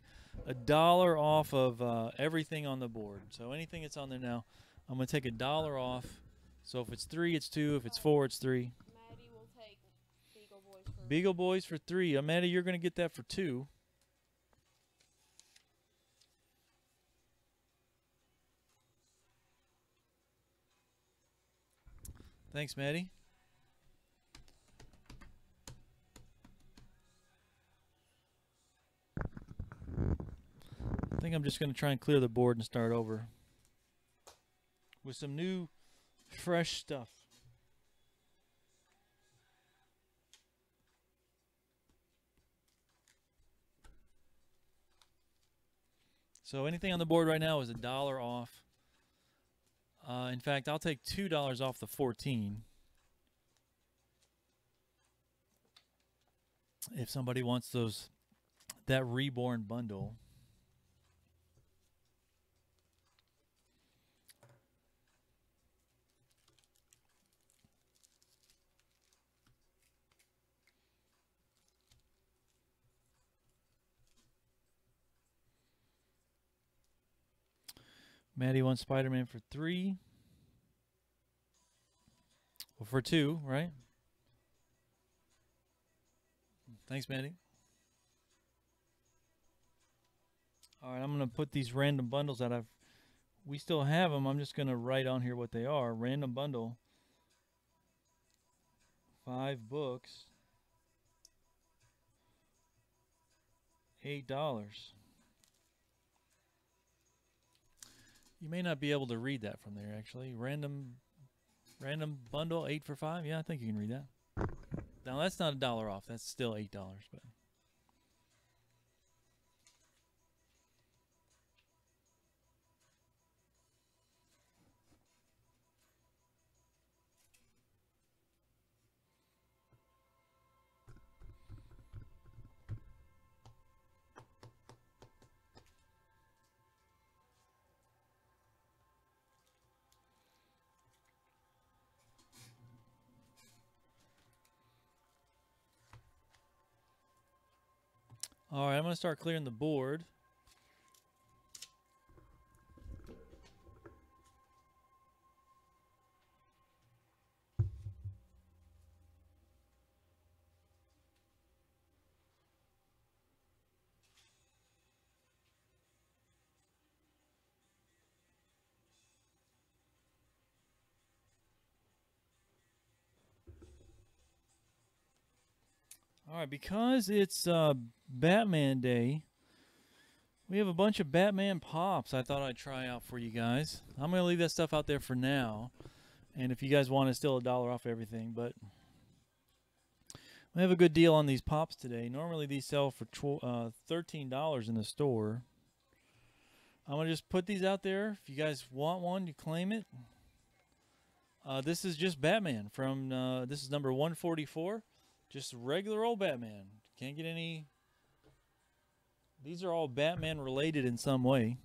$1 off of everything on the board. So anything that's on there now, I'm going to take $1 off. So if it's 3, it's 2. If it's 4, it's 3. Maddie will take Beagle Boys for Beagle Boys for 3. Maddie, you're going to get that for 2. Thanks, Maddie. I think I'm just going to try and clear the board and start over with some new, fresh stuff. So anything on the board right now is $1 off. In fact, I'll take $2 off the 14. If somebody wants that Reborn bundle. Maddie wants Spider-Man for 3. Well, for 2, right? Thanks, Maddie. All right, I'm going to put these random bundles that we still have them. I'm just going to write on here what they are. Random bundle. 5 books. $8. You may not be able to read that from there, actually. Random bundle, 8 for 5. Yeah, I think you can read that. Now, that's not $1 off. That's still $8, but... All right, I'm going to start clearing the board. All right, because it's Batman Day, we have a bunch of Batman pops I thought I'd try out for you guys. I'm going to leave that stuff out there for now. And if you guys want, it's still $1 off everything. But we have a good deal on these pops today. Normally these sell for $13 in the store. I'm going to just put these out there. If you guys want one, you claim it. This is just Batman from, this is number 144. Just regular old Batman. Can't get any. These are all Batman related in some way.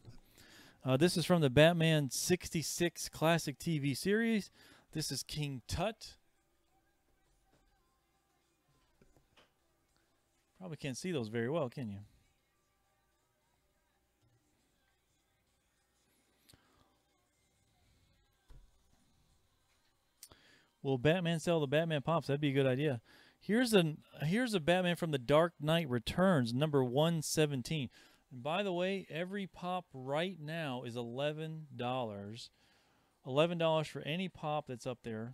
This is from the Batman 66 classic TV series. This is King Tut. Probably can't see those very well, can you? Will Batman sell the Batman pops? That'd be a good idea. Here's a Batman from the Dark Knight Returns, number 117. And by the way, every pop right now is $11. $11 for any pop that's up there.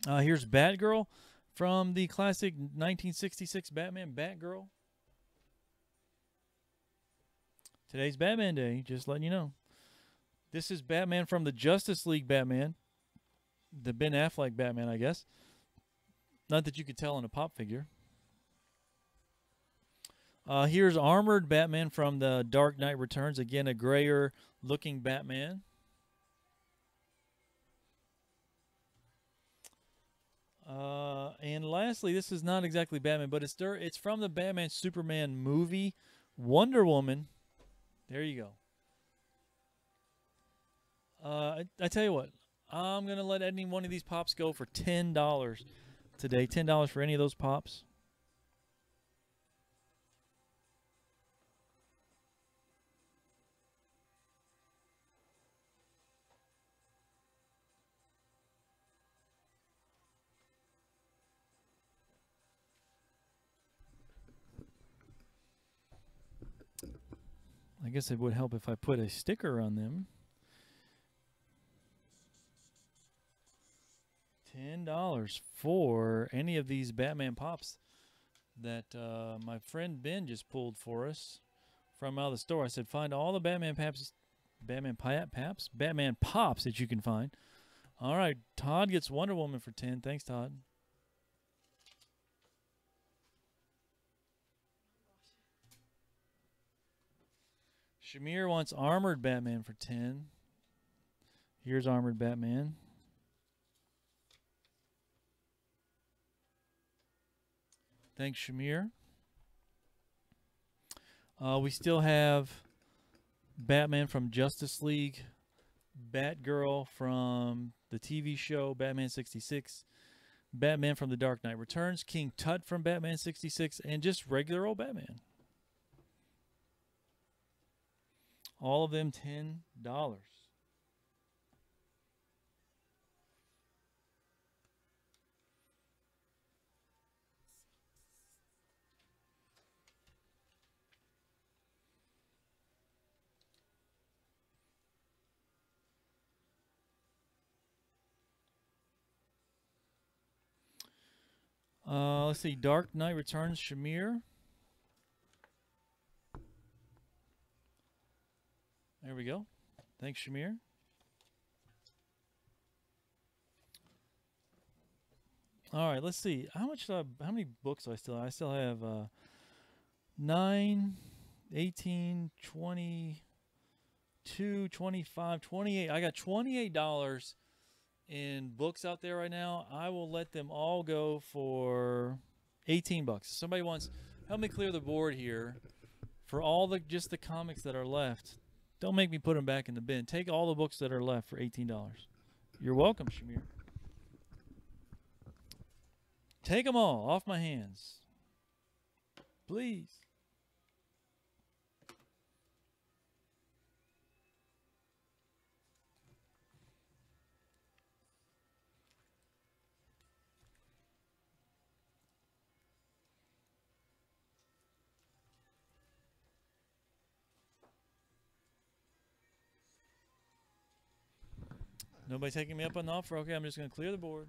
Here's Batgirl from the classic 1966 Batman, Batgirl. Today's Batman Day, just letting you know. This is Batman from the Justice League Batman. The Ben Affleck Batman, I guess. Not that you could tell in a pop figure. Here's Armored Batman from the Dark Knight Returns. Again, a grayer looking Batman. And lastly, this is not exactly Batman, but it's from the Batman Superman movie, Wonder Woman. There you go. I tell you what, I'm going to let any one of these pops go for $10 today. $10 for any of those pops. I guess it would help if I put a sticker on them. $10 for any of these Batman pops that my friend Ben just pulled for us from out of the store. I said, find all the Batman pops that you can find. All right, Todd gets Wonder Woman for 10. Thanks, Todd. Shamir wants Armored Batman for 10. Here's Armored Batman. Thanks, Shamir. We still have Batman from Justice League, Batgirl from the TV show Batman 66, Batman from the Dark Knight Returns, King Tut from Batman 66, and just regular old Batman. All of them $10. Let's see. Dark Knight Returns, Shamir. There we go. Thanks, Shamir. All right, let's see. How many books do I still have? I still have 9, 18, 22, 25, 28. I got $28 in books out there right now. I will let them all go for 18 bucks. Somebody wants, help me clear the board here for all just the comics that are left. Don't make me put them back in the bin. Take all the books that are left for $18. You're welcome, Shamir. Take them all off my hands. Please. Nobody taking me up on the offer? Okay, I'm just going to clear the board.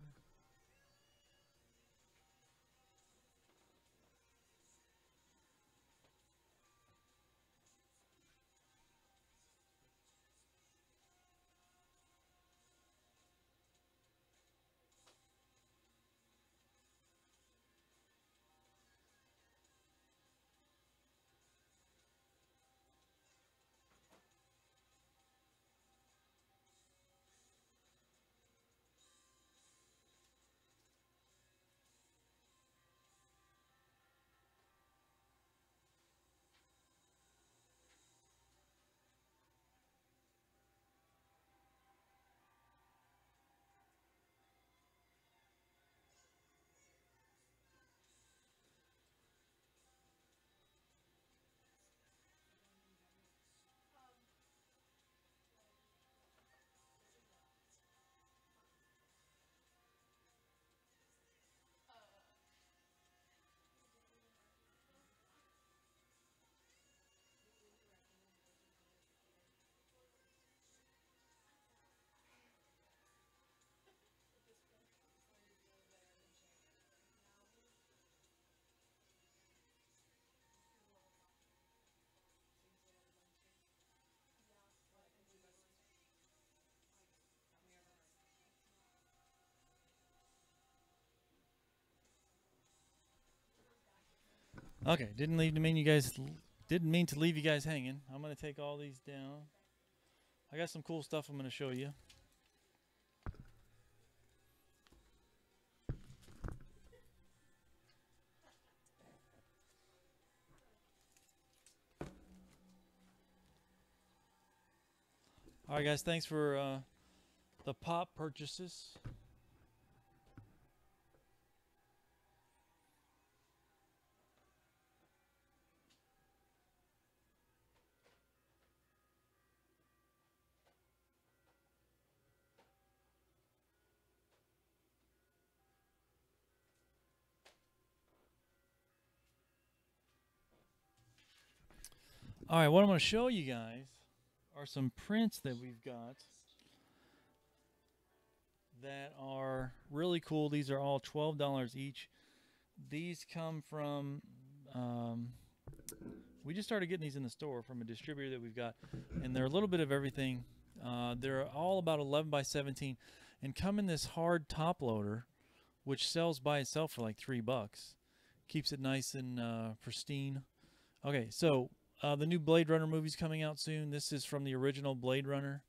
Okay, didn't mean to leave you guys hanging. I'm gonna take all these down. I got some cool stuff I'm gonna show you. All right, guys, thanks for the pop purchases. All right, what I'm going to show you guys are some prints that we've got that are really cool. These are all $12 each. These come from, we just started getting these in the store from a distributor that we've got, and they're a little bit of everything. They're all about 11 by 17 and come in this hard top loader, which sells by itself for like $3. Keeps it nice and pristine. Okay, so the new Blade Runner movie's coming out soon. This is from the original Blade Runner.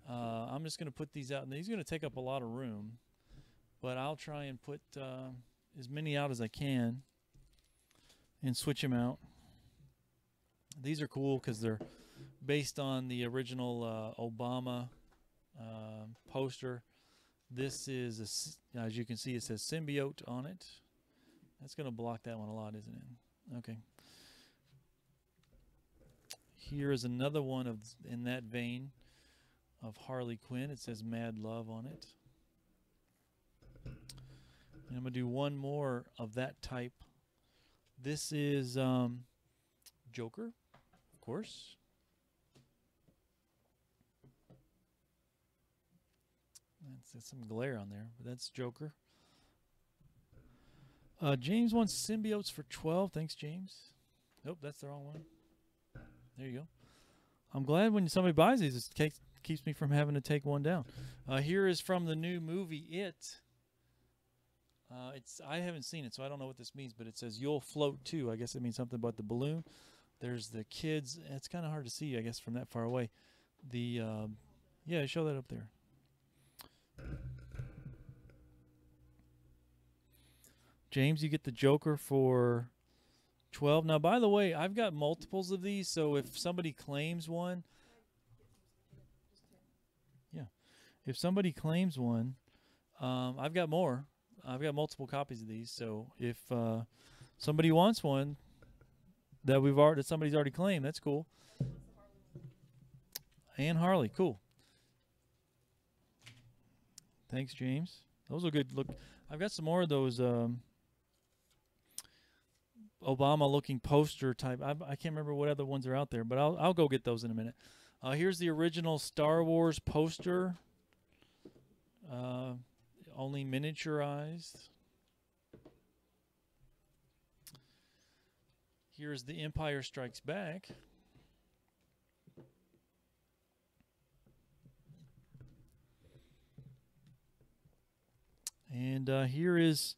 I'm just going to put these out, and these are going to take up a lot of room, but I'll try and put as many out as I can and switch them out. These are cool because they're based on the original Obama poster. This is, as you can see, it says symbiote on it. That's going to block that one a lot, isn't it? Okay. Here is another one of in that vein of Harley Quinn. It says Mad Love on it. And I'm going to do one more of that type. This is Joker, of course. That's some glare on there, but that's Joker. James wants symbiotes for 12. Thanks, James. Nope, that's the wrong one. There you go. I'm glad when somebody buys these, it keeps me from having to take one down. Here is from the new movie, It. I haven't seen it, so I don't know what this means, but it says "You'll float too." I guess it means something about the balloon. There's the kids. It's kind of hard to see, I guess, from that far away. Yeah, show that up there. James, you get the Joker for 12. Now, by the way, I've got multiples of these, so if somebody claims one, yeah, if somebody claims one, I've got more. I've got multiple copies of these, so if somebody wants one, that somebody's already claimed. That's cool. And Harley, cool. Thanks, James. Those are good. Look, I've got some more of those Obama-looking poster type. I can't remember what other ones are out there, but I'll go get those in a minute. Here's the original Star Wars poster, only miniaturized. Here's the Empire Strikes Back. And here is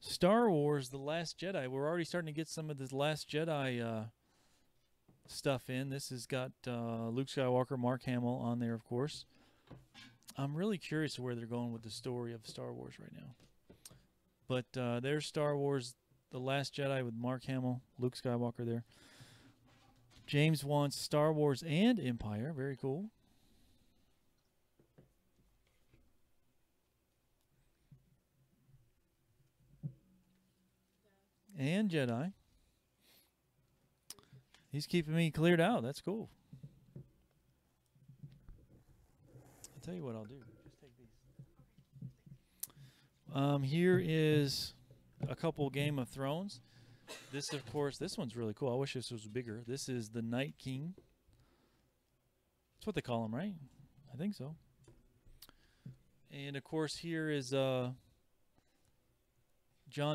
Star Wars: The Last Jedi. We're already starting to get some of this Last Jedi stuff in. This has got Luke Skywalker, Mark Hamill on there, of course. I'm really curious where they're going with the story of Star Wars right now. But there's Star Wars: The Last Jedi with Mark Hamill, Luke Skywalker there. James wants Star Wars and Empire. Very cool. And Jedi. He's keeping me cleared out. That's cool. I'll tell you what I'll do. Just take these. Here is a couple Game of Thrones. This, of course, this one's really cool. I wish this was bigger. This is the Night King. That's what they call him, right? I think so. And, of course, here is Jon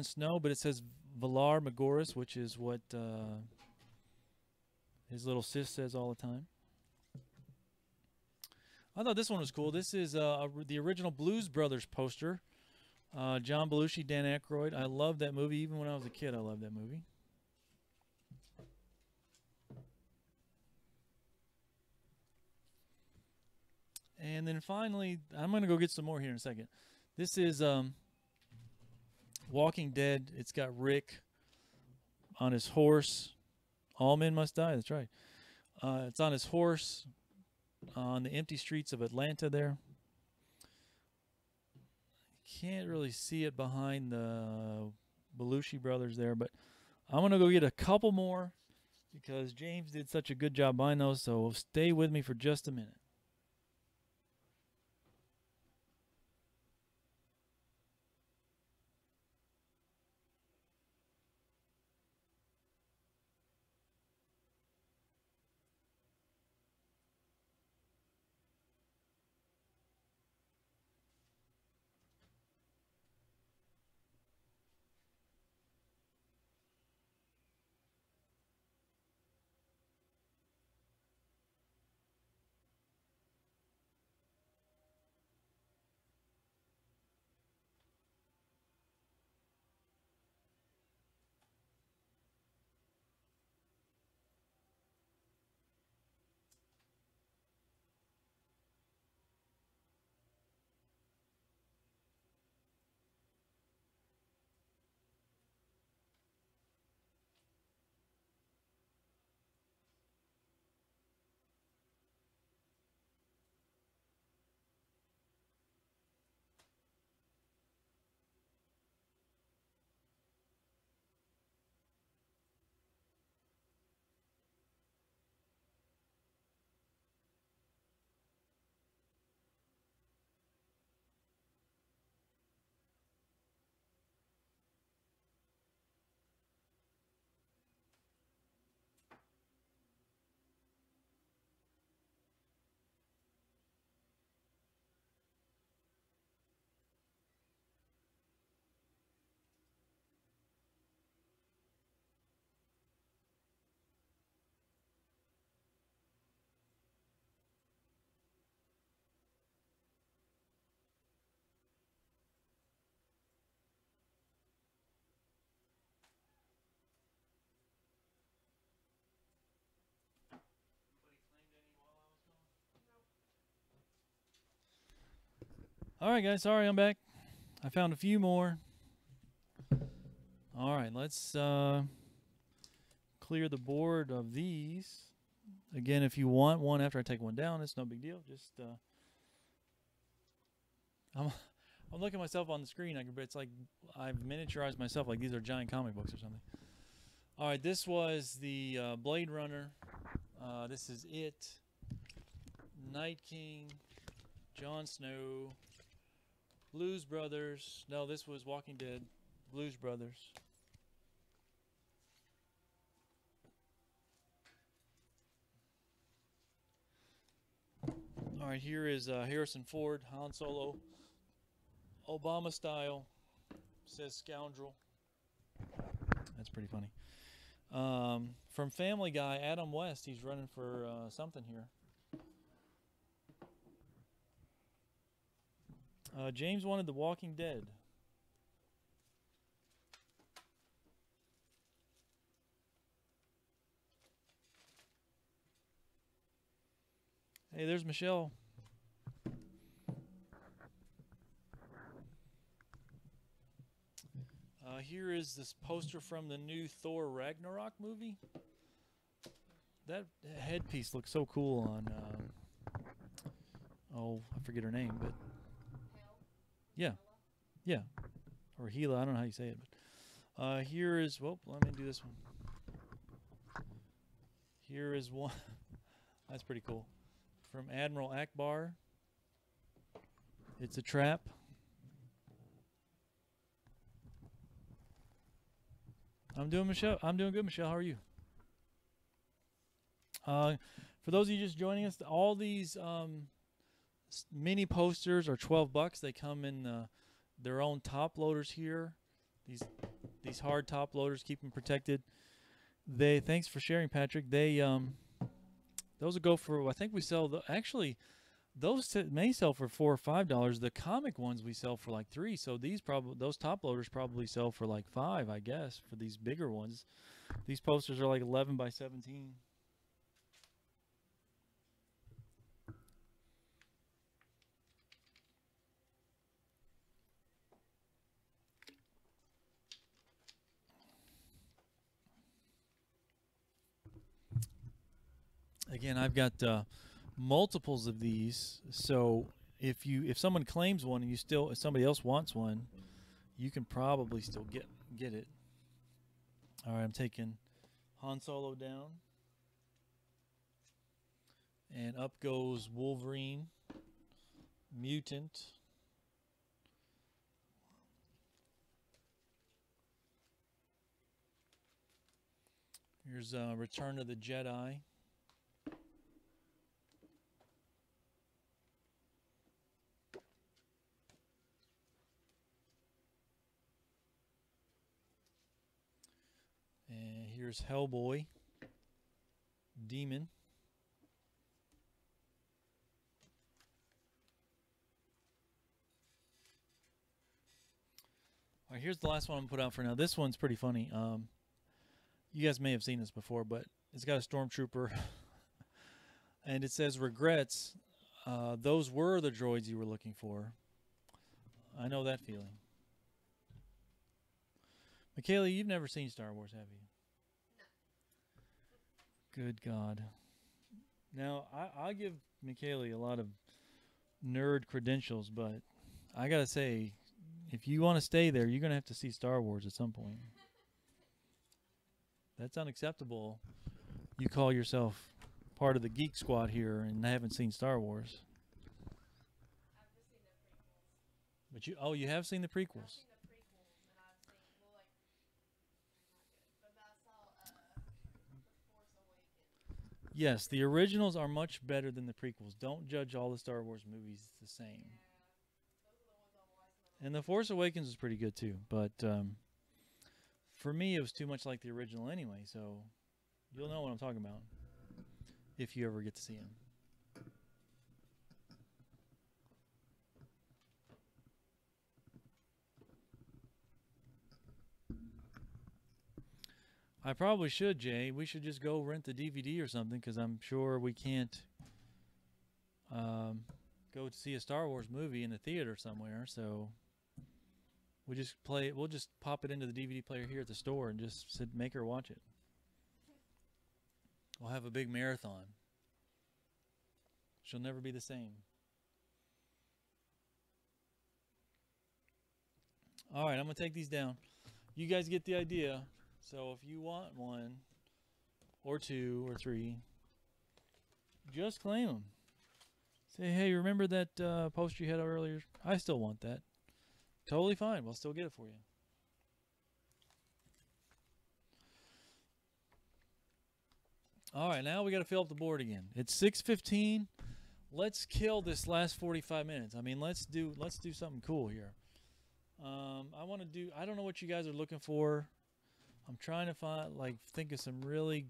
Snow, but it says Valar Morghulis, which is what his little sis says all the time. I thought this one was cool. This is the original Blues Brothers poster. John Belushi, Dan Aykroyd. I love that movie. Even when I was a kid, I loved that movie. And then finally, I'm going to go get some more here in a second. This is Walking Dead. It's got Rick on his horse. All men must die. That's right. It's on his horse on the empty streets of Atlanta there. Can't really see it behind the Belushi brothers there, but I'm going to go get a couple more because James did such a good job buying those, so stay with me for just a minute. All right, guys. Sorry, I'm back. I found a few more. All right, let's clear the board of these. Again, if you want one after I take one down, it's no big deal. Just I'm looking at myself on the screen. It's like I've miniaturized myself like these are giant comic books or something. All right, this was the Blade Runner. This is it. Night King, Jon Snow, Blues Brothers. No, this was Walking Dead. Blues Brothers. All right, here is Harrison Ford, Han Solo, Obama style. Says scoundrel. That's pretty funny. From Family Guy, Adam West. He's running for something here. James wanted The Walking Dead. Hey, there's Michelle. Here is this poster from the new Thor Ragnarok movie. That headpiece looks so cool on, oh, I forget her name, but yeah, yeah, or Gila, I don't know how you say it, but here is, well, let me do this one. Here is one, that's pretty cool, from Admiral Akbar. It's a trap. I'm doing good, Michelle. How are you? For those of you just joining us, all these mini posters are $12. They come in their own top loaders here. These hard top loaders, keep them protected. Thanks for sharing, Patrick. Those will go for, I think we sell actually those may sell for $4 or $5. The comic ones we sell for like $3. So those top loaders probably sell for like $5, I guess, for these bigger ones. These posters are like 11 by 17. Again, I've got multiples of these, so if someone claims one and if somebody else wants one, you can probably still get it. All right, I'm taking Han Solo down, and up goes Wolverine, Mutant. Here's Return of the Jedi. And here's Hellboy, Demon. All right, here's the last one I'm going to put out for now. This one's pretty funny. You guys may have seen this before, but it's got a stormtrooper. And it says, regrets, those were the droids you were looking for. I know that feeling. Michaela, you've never seen Star Wars, have you? No. Good God. Now, I give Michaela a lot of nerd credentials, but I got to say, if you want to stay there, you're going to have to see Star Wars at some point. That's unacceptable. You call yourself part of the geek squad here and haven't seen Star Wars. I've just seen the prequels. But you have seen the prequels. I've seen the prequels, and I've seen, well, like, not good. But I saw The Force Awakens. Yes, the originals are much better than the prequels. Don't judge all the Star Wars movies the same. Yeah, those are the ones I've watched. And The Force Awakens is pretty good too, but for me it was too much like the original anyway, so you'll know what I'm talking about if you ever get to see him. I probably should, Jay. We should just go rent the DVD or something, because I'm sure we can't go to see a Star Wars movie in the theater somewhere. So we just play it. We'll just pop it into the DVD player here at the store and just make her watch it. We'll have a big marathon. She'll never be the same. All right, I'm going to take these down. You guys get the idea. So if you want one or two or three, just claim them. Say, hey, remember that poster you had earlier? I still want that. Totally fine. We'll still get it for you. All right, now we got to fill up the board again. It's 6:15. Let's kill this last 45 minutes. I mean, let's do something cool here. I don't know what you guys are looking for. I'm trying to think of some really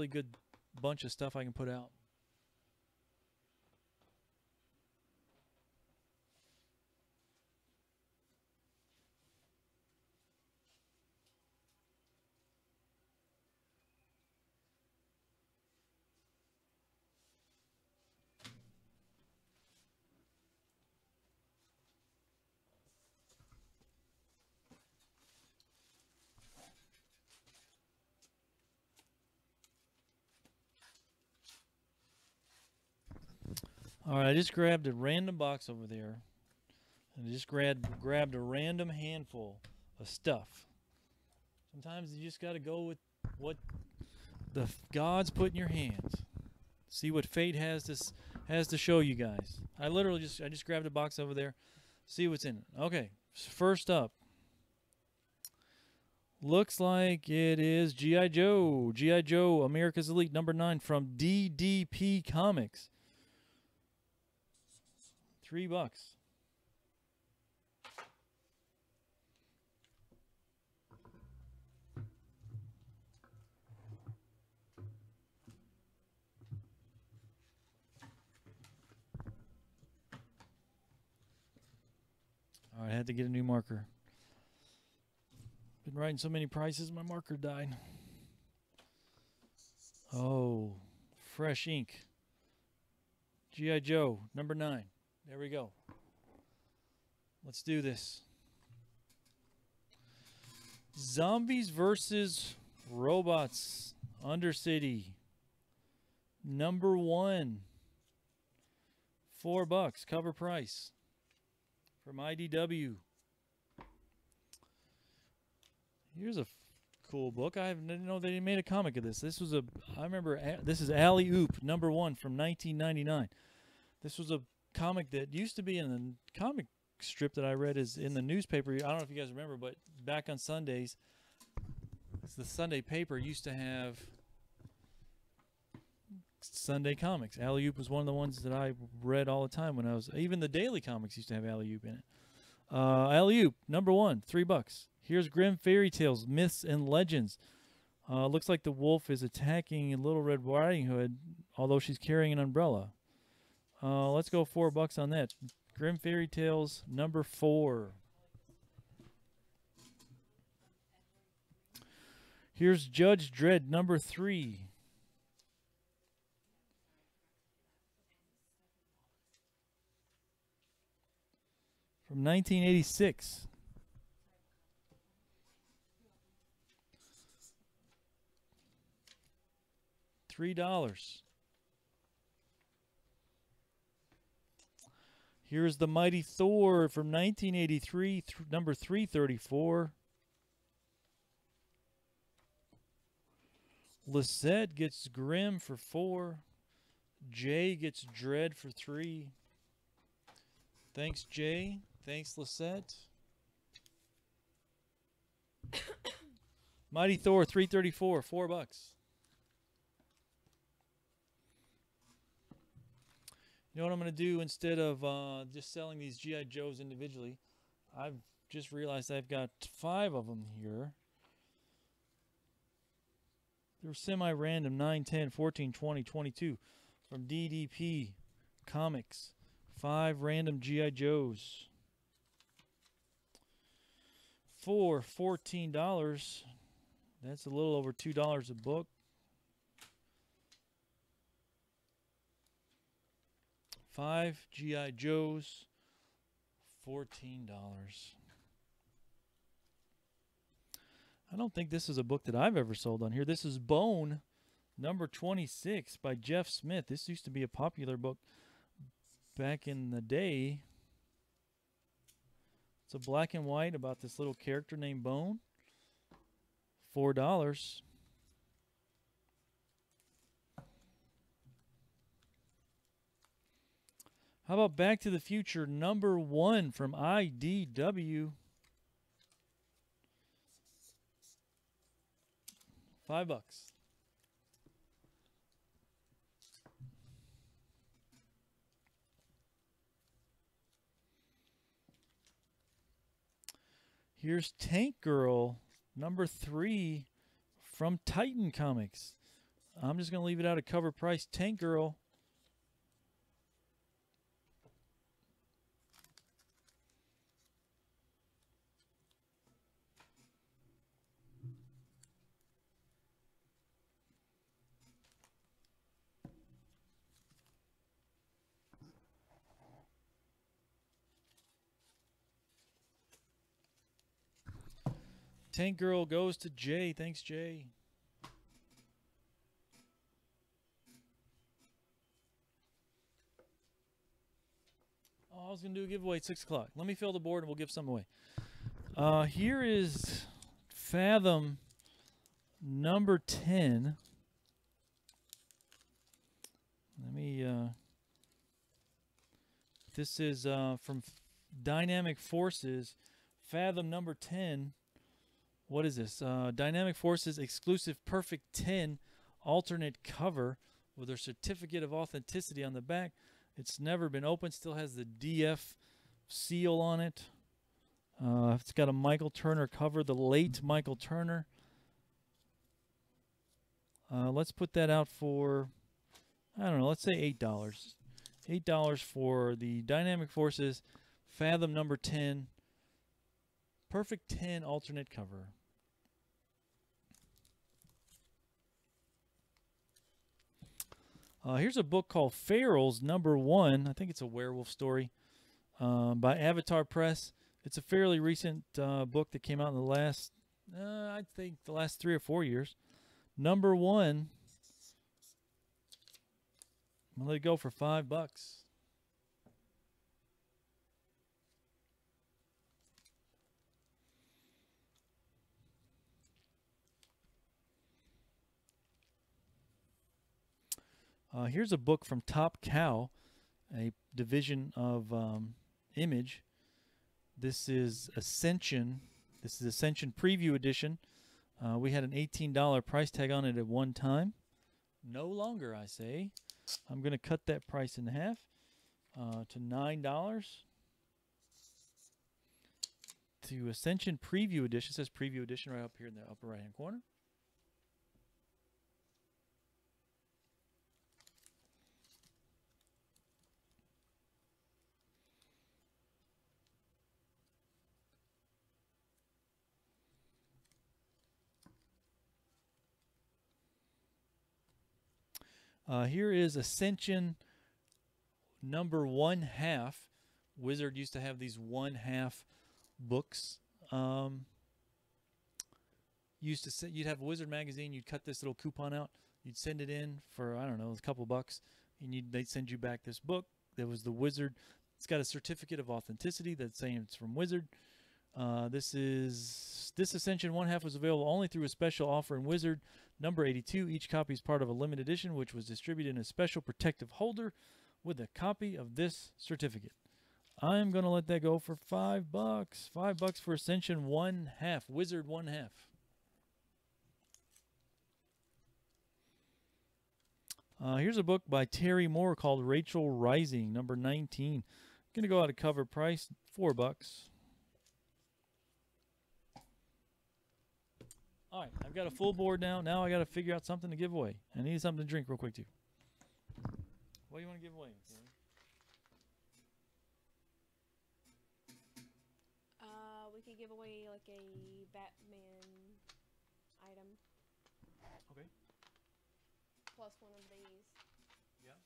good bunch of stuff I can put out. All right, I just grabbed a random box over there, and I just grabbed a random handful of stuff. Sometimes you just got to go with what the gods put in your hands. See what fate has to show you guys. I just grabbed a box over there. See what's in it. Okay, first up. Looks like it is G.I. Joe. G.I. Joe, America's Elite #9 from DDP Comics. $3. All right, I had to get a new marker. Been writing so many prices, my marker died. Oh, fresh ink. G.I. Joe, #9. There we go. Let's do this. Zombies versus Robots, Undercity. #1. $4 cover price from IDW. Here's a cool book. I didn't know they made a comic of this. This is Alley Oop #1 from 1999. This was a comic that used to be in the comic strip that I read is in the newspaper. I don't know if you guys remember, but back on Sundays, the Sunday paper used to have Sunday comics. Alley Oop was one of the ones that I read all the time when I was, even the daily comics used to have Alley Oop in it. Alley Oop, #1, $3. Here's Grimm Fairy Tales, Myths and Legends. Looks like the wolf is attacking Little Red Riding Hood, although she's carrying an umbrella. Let's go $4 on that. Grimm Fairy Tales, #4. Here's Judge Dredd, #3. From 1986. $3. Here's The Mighty Thor from 1983, #334. Lisette gets Grimm for $4. Jay gets Dredd for $3. Thanks, Jay. Thanks, Lisette. Mighty Thor, $334, $4. You know what I'm going to do instead of just selling these G.I. Joes individually? I've just realized I've got 5 of them here. They're semi-random, 9, 10, 14, 20, 22 from DDP Comics. 5 random G.I. Joes. For $14. That's a little over $2 a book. 5 G.I. Joes, $14. I don't think this is a book that I've ever sold on here. This is Bone, #26 by Jeff Smith. This used to be a popular book back in the day. It's a black and white about this little character named Bone. $4. How about Back to the Future #1 from IDW? $5. Here's Tank Girl #3 from Titan Comics. I'm just going to leave it out at cover price. Tank Girl. Tank Girl goes to Jay. Thanks, Jay. Oh, I was going to do a giveaway at 6 o'clock. Let me fill the board and we'll give some away. Here is Fathom #10. Let me... this is from Dynamic Forces. Fathom #10. What is this? Dynamic Forces exclusive Perfect 10 alternate cover with their certificate of authenticity on the back. It's never been opened. Still has the DF seal on it. It's got a Michael Turner cover, the late Michael Turner. Let's put that out for, I don't know, let's say $8. $8 for the Dynamic Forces Fathom #10 Perfect 10 alternate cover. Here's a book called Ferals #1. I think it's a werewolf story by Avatar Press. It's a fairly recent book that came out in the last, I think, the last 3 or 4 years. #1. I'm going to let it go for $5. Here's a book from Top Cow, a division of Image. This is Ascension. This is Ascension Preview Edition. We had an $18 price tag on it at one time. No longer, I say. I'm going to cut that price in half to $9. To Ascension Preview Edition. It says Preview Edition right up here in the upper right-hand corner. Here is Ascension #1/2. Wizard used to have these 1/2 books. You'd have a Wizard magazine. You'd cut this little coupon out. You'd send it in for, I don't know, a couple bucks, and they'd send you back this book. That was the Wizard. It's got a certificate of authenticity that's saying it's from Wizard. This Ascension 1/2 was available only through a special offer in Wizard #82. Each copy is part of a limited edition, which was distributed in a special protective holder with a copy of this certificate. I'm going to let that go for $5. $5 for Ascension 1/2, Wizard 1/2. Here's a book by Terry Moore called Rachel Rising, #19. Going to go out at cover price, $4. All right, I've got a full board now. Now I got to figure out something to give away. I need something to drink real quick, too. What do you want to give away? We could give away like a Batman item. Okay. Plus one of these. Yeah.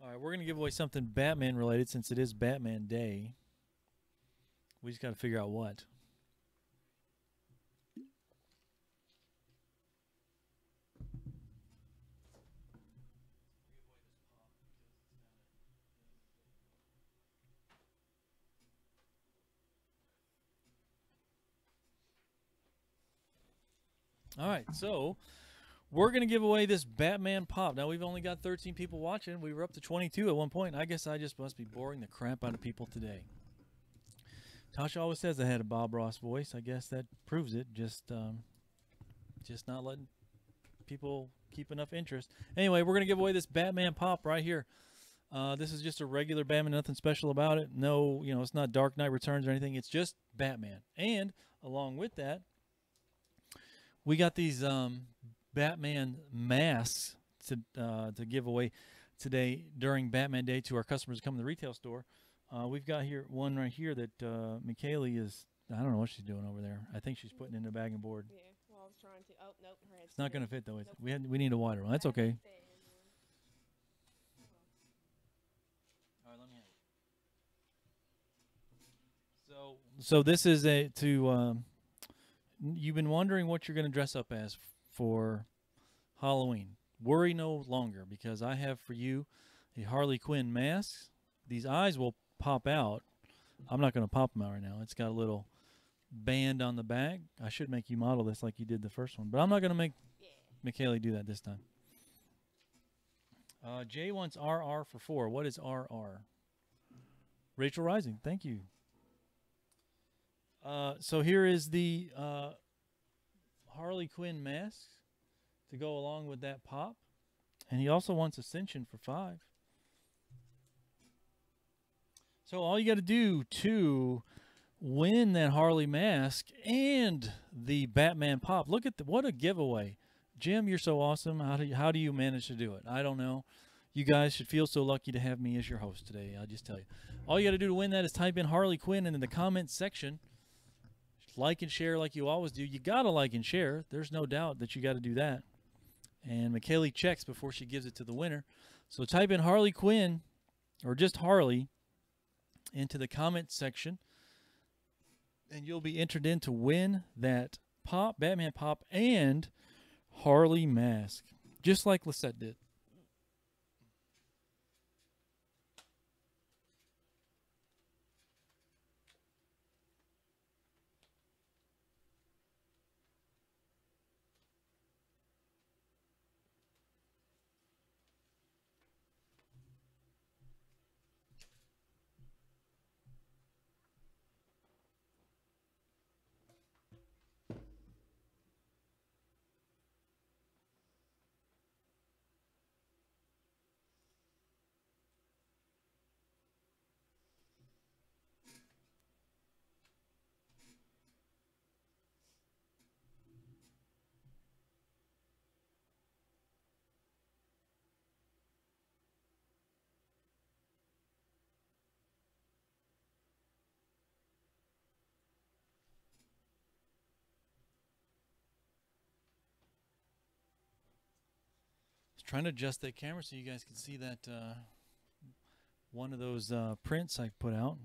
All right, we're going to give away something Batman related since it is Batman Day. We just got to figure out what. All right, so we're going to give away this Batman pop. Now, we've only got 13 people watching. We were up to 22 at one point. I guess I just must be boring the crap out of people today. Tasha always says I had a Bob Ross voice. I guess that proves it. Just not letting people keep enough interest. Anyway, we're going to give away this Batman pop right here. This is just a regular Batman, nothing special about it. No, it's not Dark Knight Returns or anything. It's just Batman. And along with that, we got these Batman masks to give away today during Batman Day to our customers who come to the retail store. We've got here one right here that McKaylee is, I don't know what she's doing over there. I think she's putting in a bag and board. Yeah, well, I was trying to. Oh, nope. Her head's It's not going to spinning. fit, though. Nope. We need a wider one. That's okay. All right, let me have it. So this is you've been wondering what you're going to dress up as for Halloween. Worry no longer, because I have for you a Harley Quinn mask. These eyes will pop out. I'm not going to pop them out right now. It's got a little band on the back. I should make you model this like you did the first one, but I'm not going to make McKaylee do that this time. Jay wants RR for 4. What is RR? Rachel Rising, thank you. So here is the Harley Quinn mask to go along with that pop. And he also wants Ascension for 5. So all you got to do to win that Harley mask and the Batman pop. Look at what a giveaway. Jim, you're so awesome. How do you manage to do it? I don't know. You guys should feel so lucky to have me as your host today. I'll just tell you. All you got to do to win that is type in Harley Quinn, and in the comments section, like and share like you always do. You got to like and share. There's no doubt that you got to do that. And McKaylee checks before she gives it to the winner. So type in Harley Quinn, or just Harley, into the comments section, and you'll be entered in to win that pop, Batman pop, and Harley mask, just like Lisette did. Trying to adjust that camera so you guys can see that one of those prints I put out.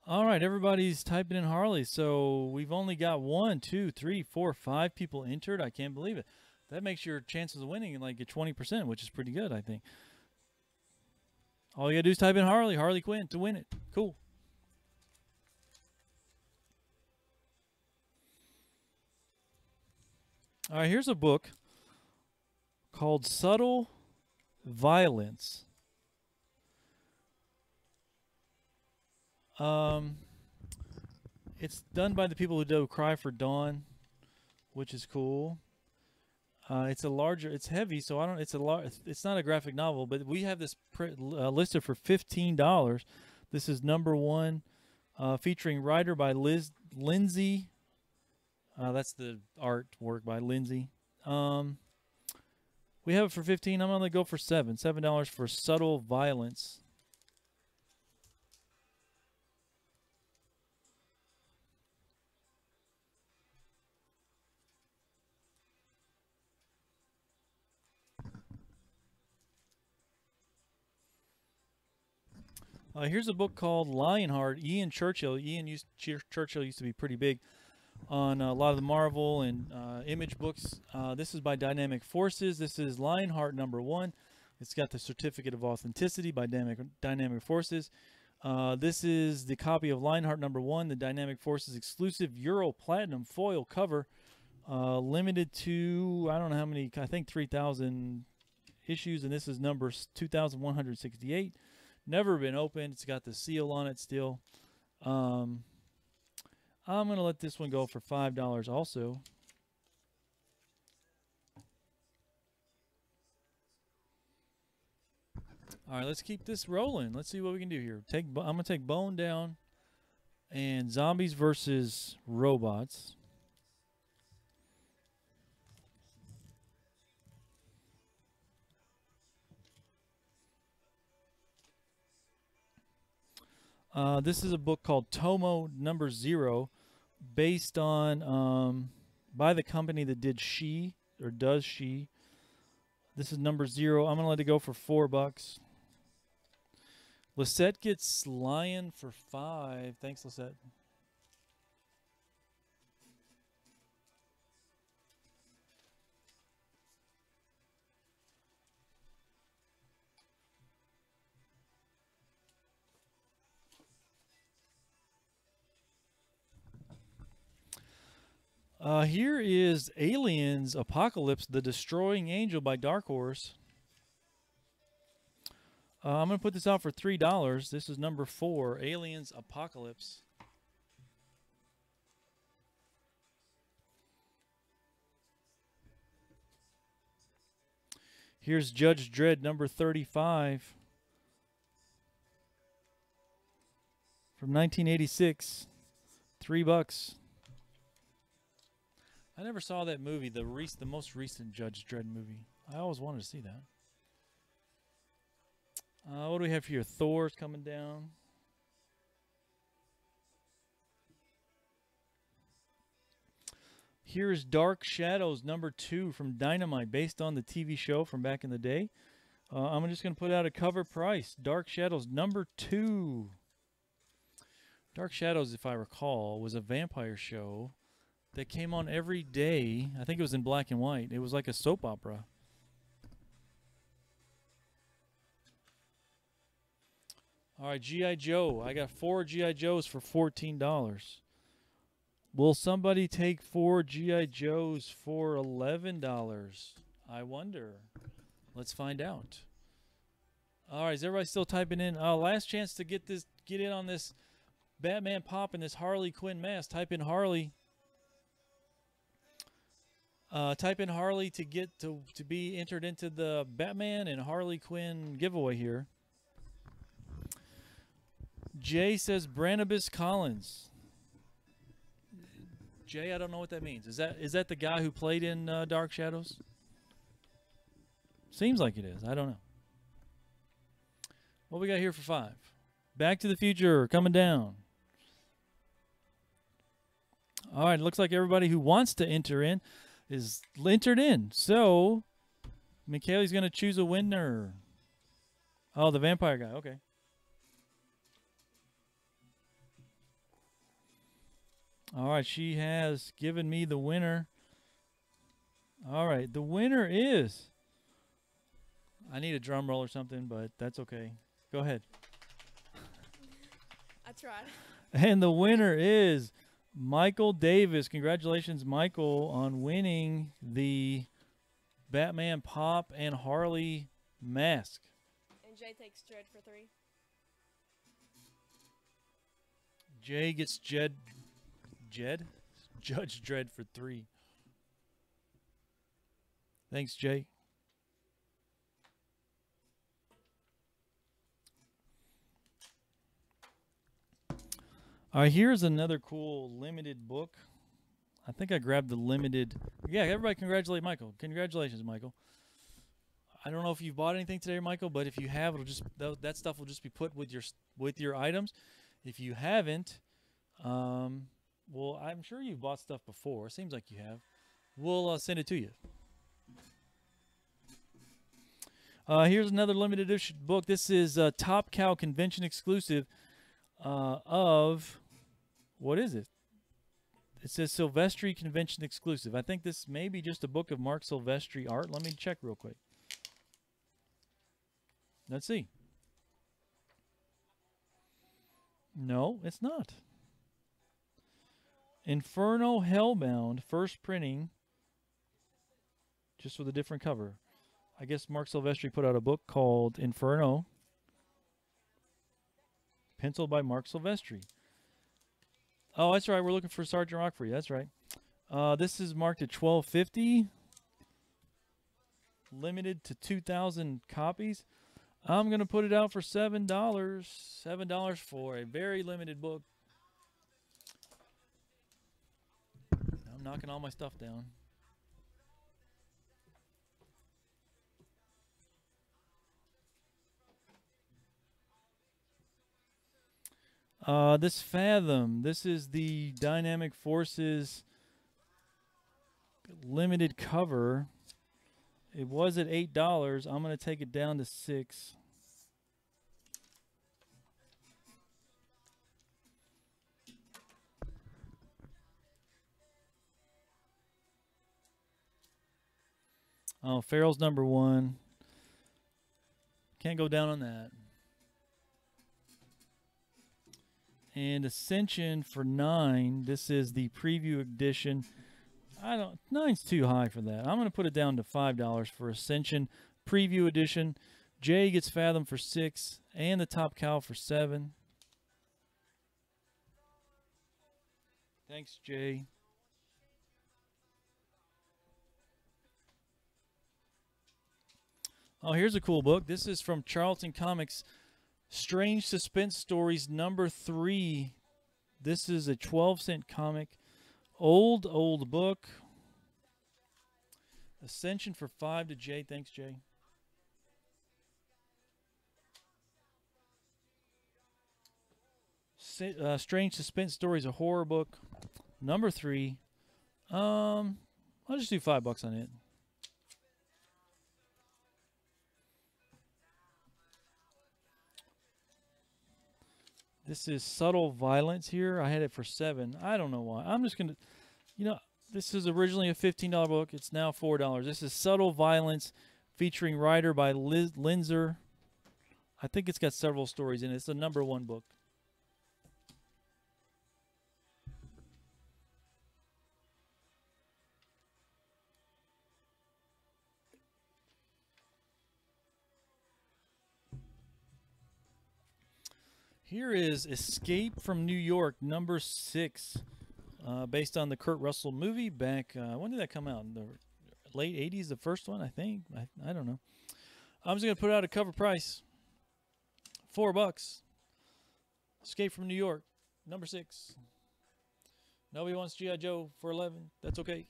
All right, everybody's typing in Harley. So we've only got 1, 2, 3, 4, 5 people entered. I can't believe it. That makes your chances of winning like at 20%, which is pretty good, I think. All you got to do is type in Harley Quinn to win it. Cool. All right, here's a book called Subtle Violence. It's done by the people who do Cry for Dawn, which is cool. It's heavy, so it's not a graphic novel, but we have this listed for $15. This is number 1, featuring writer by Lindsay. That's the artwork by Lindsay. We have it for $15. I'm gonna go for $7 for Subtle Violence. Here's a book called Lionheart. Churchill used to be pretty big on a lot of the Marvel and Image books. This is by Dynamic Forces. This is Lionheart number 1. It's got the Certificate of Authenticity by Dynamic Forces. This is the copy of Lionheart #1, the Dynamic Forces exclusive Euro Platinum foil cover, limited to, I don't know how many, I think 3,000 issues, and this is number 2,168. Never been opened. It's got the seal on it still. I'm going to let this one go for $5 also. All right, let's keep this rolling. Let's see what we can do here. I'm going to take Bone down and Zombies versus Robots. This is a book called Tomo #0, based on by the company that did She, or does She. This is #0. I'm gonna let it go for $4. Lisette gets Lion for $5. Thanks, Lisette. Here is Aliens Apocalypse, The Destroying Angel by Dark Horse. I'm going to put this out for $3. This is #4, Aliens Apocalypse. Here's Judge Dredd #35 from 1986. $3. I never saw that movie, the most recent Judge Dredd movie. I always wanted to see that. What do we have here? Thor's coming down. Here's Dark Shadows #2 from Dynamite, based on the TV show from back in the day. I'm just going to put out a cover price. Dark Shadows #2. Dark Shadows, if I recall, was a vampire show that came on every day. I think it was in black and white. It was like a soap opera. All right, G.I. Joe. I got 4 G.I. Joes for $14. Will somebody take 4 G.I. Joes for $11? I wonder. Let's find out. All right, is everybody still typing in? Last chance to get in on this Batman pop and this Harley Quinn mask. Type in Harley. Type in Harley to get to be entered into the Batman and Harley Quinn giveaway here. Jay says Barnabas Collins. Jay, I don't know what that means. Is that the guy who played in Dark Shadows? Seems like it is. I don't know. What we got here for 5? Back to the Future coming down. All right, looks like everybody who wants to enter in is entered in. So, Michaeli's going to choose a winner. Oh, the vampire guy. Okay. All right, she has given me the winner. All right, the winner is... I need a drum roll or something, but that's okay. Go ahead. I tried. And the winner is Michael Davis. Congratulations, Michael, on winning the Batman Pop and Harley mask. And Jay takes Dredd for 3. Jay gets Judge Dredd for 3. Thanks, Jay. All right, here's another cool limited book. I think I grabbed the limited. Yeah, everybody congratulate Michael. Congratulations, Michael. I don't know if you've bought anything today, Michael, but if you have, it'll just that stuff will just be put with your items. If you haven't, well, I'm sure you've bought stuff before. It seems like you have. We'll send it to you. Here's another limited edition book. This is Top Cow Convention exclusive of, what is it? It says Silvestri Convention exclusive. I think this may be just a book of Mark Silvestri art. Let me check real quick. Let's see. No, it's not. Inferno Hellbound, first printing, just with a different cover. I guess Mark Silvestri put out a book called Inferno, penciled by Mark Silvestri. Oh, that's right. We're looking for Sergeant Rockford. That's right. This is marked at $12.50, limited to 2,000 copies. I'm gonna put it out for $7. $7 for a very limited book. I'm knocking all my stuff down. This Fathom. This is the Dynamic Forces limited cover. It was at $8. I'm gonna take it down to $6. Oh, Farrell's #1. Can't go down on that. And Ascension for $9. This is the preview edition. I don't. $9's too high for that. I'm gonna put it down to $5 for Ascension preview edition. Jay gets Fathom for $6, and the Top Cow for $7. Thanks, Jay. Oh, here's a cool book. This is from Charlton Comics, Strange Suspense Stories #3. This is a 12-cent comic. Old book. Ascension for $5 to Jay. Thanks, Jay. Strange Suspense Stories, a horror book. #3. I'll just do $5 on it. This is Subtle Violence here. I had it for $7. I don't know why. I'm just going to, this is originally a $15 book. It's now $4. This is Subtle Violence featuring writer by Linzer. I think it's got several stories in it. It's the #1 book. Here is Escape from New York, #6, based on the Kurt Russell movie back, when did that come out? In the late 80s, the first one, I think. I don't know. I'm just going to put out a cover price. $4. Escape from New York, #6. Nobody wants G.I. Joe for $11. That's okay.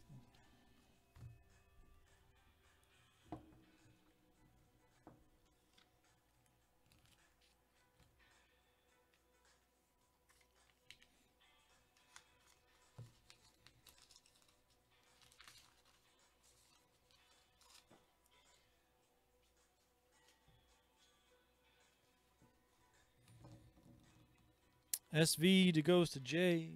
SV goes to J.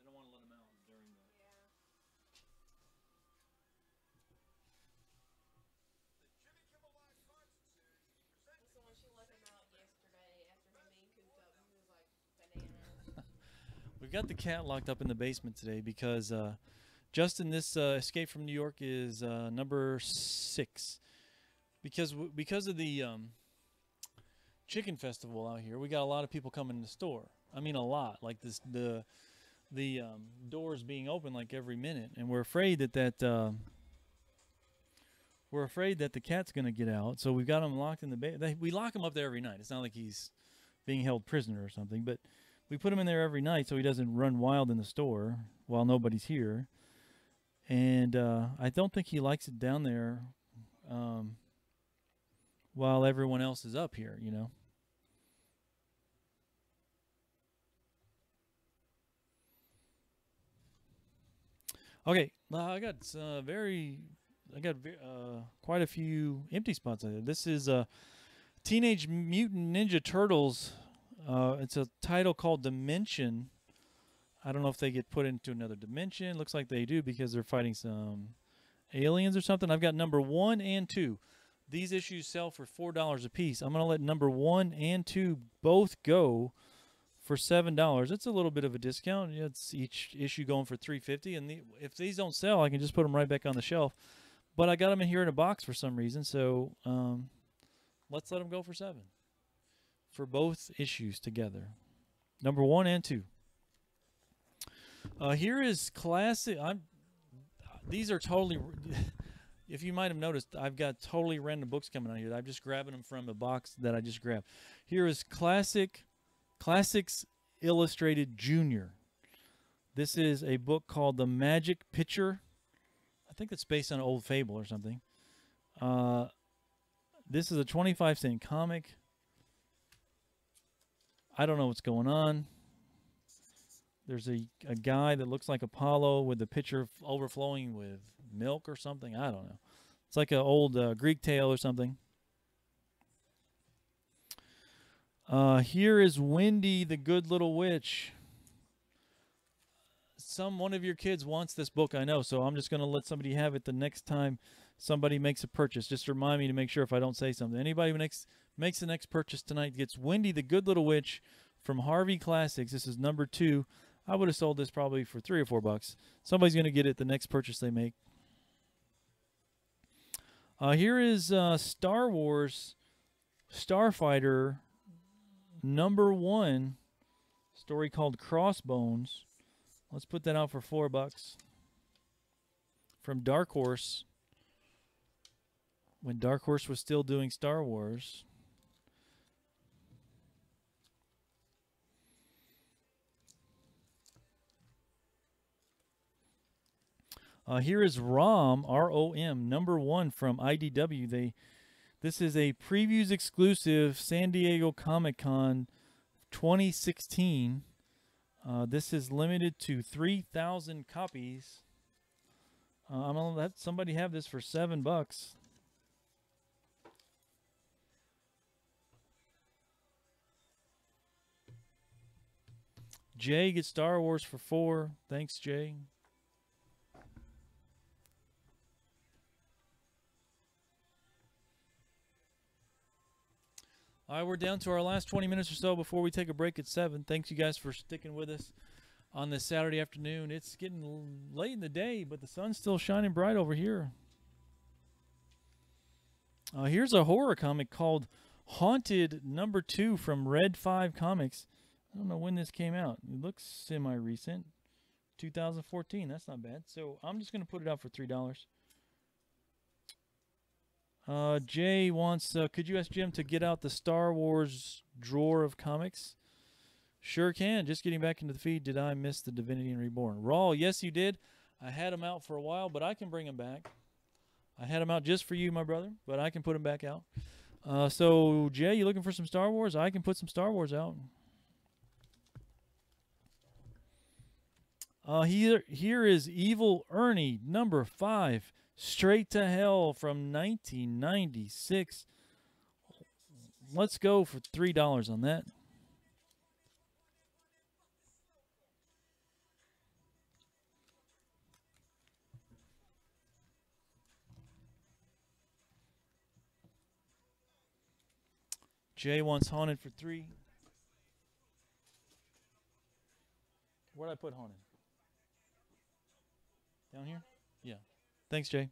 They don't want to let them out during the. That's the one she let him out yesterday after him being cooped up. He was like bananas. We've got the cat locked up in the basement today because Justin, this Escape from New York is #6 because of the chicken festival out here. We got a lot of people coming in the store. I mean, a lot. Like the doors being open like every minute, and we're afraid that the cat's gonna get out. So we've got him locked in the basement. We lock him up there every night. It's not like he's being held prisoner or something, but we put him in there every night so he doesn't run wild in the store while nobody's here. And I don't think he likes it down there while everyone else is up here, Okay, I got quite a few empty spots out there. This is Teenage Mutant Ninja Turtles. It's a title called Dimension. I don't know if they get put into another dimension. Looks like they do because they're fighting some aliens or something. I've got number 1 and 2. These issues sell for $4 a piece. I'm going to let number 1 and 2 both go for $7. It's a little bit of a discount. It's each issue going for $3.50, and if these don't sell, I can just put them right back on the shelf. But I got them in here in a box for some reason, so let's let them go for $7 for both issues together. Number 1 and 2. Here is classic. These are totally. If you might have noticed, I've got totally random books coming out here. I'm just grabbing them from a box that I just grabbed. Here is Classics Illustrated Junior. This is a book called The Magic Pitcher. I think it's based on an old fable or something. This is a 25-cent comic. I don't know what's going on. There's a guy that looks like Apollo with the pitcher overflowing with milk or something. I don't know. It's like an old Greek tale or something. Here is Wendy the Good Little Witch. One of your kids wants this book, I know, so I'm just going to let somebody have it the next time somebody makes a purchase. Just remind me to make sure if I don't say something. Anybody who makes the next purchase tonight gets Wendy the Good Little Witch from Harvey Classics. This is number 2. I would have sold this probably for $3 or $4. Somebody's going to get it the next purchase they make. Here is Star Wars Starfighter number 1, story called Crossbones. Let's put that out for $4 from Dark Horse. When Dark Horse was still doing Star Wars. Here is ROM, R-O-M, number 1 from IDW. This is a previews exclusive San Diego Comic-Con 2016. This is limited to 3,000 copies. I'm going to let somebody have this for $7. Jay gets Star Wars for $4. Thanks, Jay. All right, we're down to our last 20 minutes or so before we take a break at 7. Thanks, you guys, for sticking with us on this Saturday afternoon. It's getting late in the day, but the sun's still shining bright over here. Here's a horror comic called Haunted number 2 from Red 5 Comics. I don't know when this came out. It looks semi-recent. 2014. That's not bad. So I'm just going to put it out for $3. Jay wants, could you ask Jim to get out the Star Wars drawer of comics? Sure can. Just getting back into the feed. Did I miss the Divinity and Reborn? Raw, yes, you did. I had them out for a while, but I can bring them back. I had them out just for you, my brother, but I can put them back out. So, Jay, you looking for some Star Wars? I can put some Star Wars out. Here is Evil Ernie, number 5. Straight to Hell from 1996. Let's go for $3 on that. Jay wants Haunted for $3. Where'd I put Haunted? Down here? Yeah. Thanks, Jay.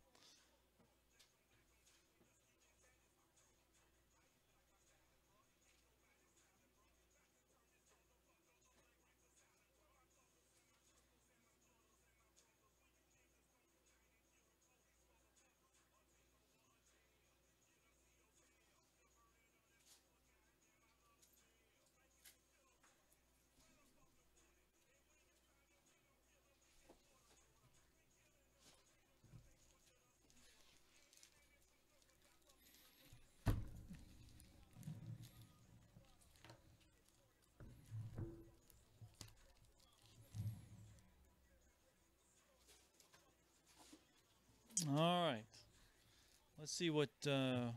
All right. Let's see what kind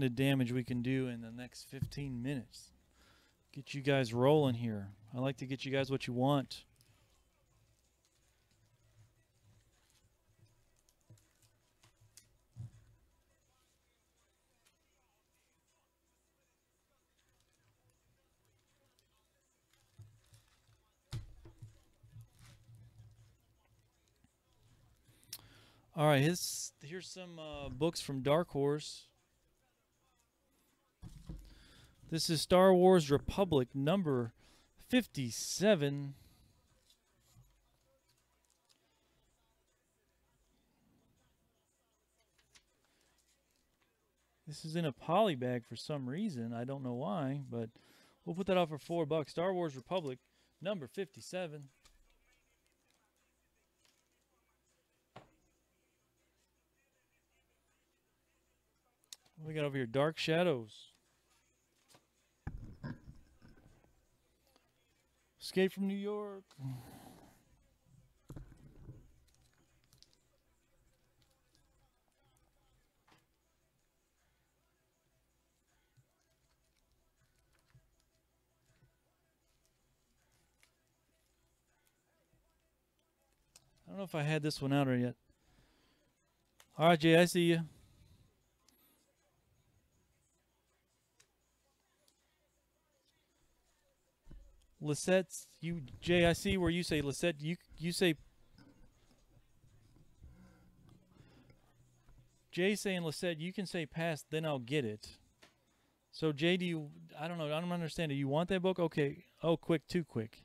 of damage we can do in the next 15 minutes. Get you guys rolling here. I like to get you guys what you want. All right, here's some books from Dark Horse. This is Star Wars Republic number 57. This is in a poly bag for some reason. I don't know why, but we'll put that out for $4. Star Wars Republic number 57. What we got over here? Dark Shadows. Escape from New York. I don't know if I had this one out or yet. All right, Jay, I see you. Lisette's, Jay, I see where you say Lisette. You say Jay saying Lisette. You can say pass, then I'll get it. So Jay, I don't know. I don't understand. Do you want that book? Okay. Oh, quick, too quick.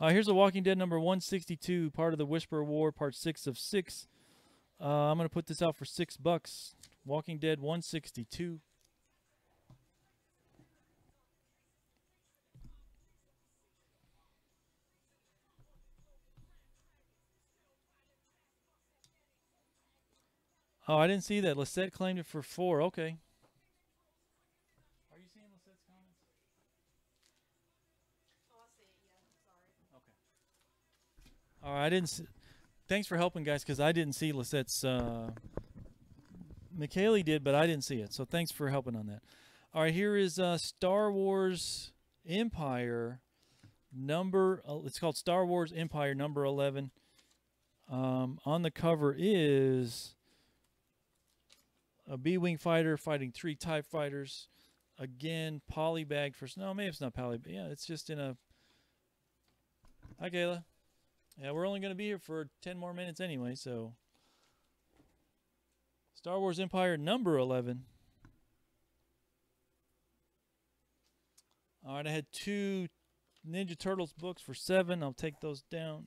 Here's The Walking Dead number 162, part of the Whisper War, part 6 of 6. I'm going to put this out for $6. Walking Dead 162. Oh, I didn't see that. Lisette claimed it for 4. Okay. Are you seeing Lisette's comments? Oh, I see it. Yeah, sorry. Okay. All right, I didn't see. Thanks for helping, guys, because I didn't see Lisette's. McKaylee did, but I didn't see it. So thanks for helping on that. All right, here is Star Wars Empire number. It's called Star Wars Empire number 11. On the cover is a B-wing fighter fighting 3 TIE fighters. Again, polybag for... No, maybe it's not polybag. Yeah, it's just in a... Hi, Kayla. Yeah, we're only going to be here for 10 more minutes anyway, so... Star Wars Empire number 11. All right, I had 2 Ninja Turtles books for $7. I'll take those down.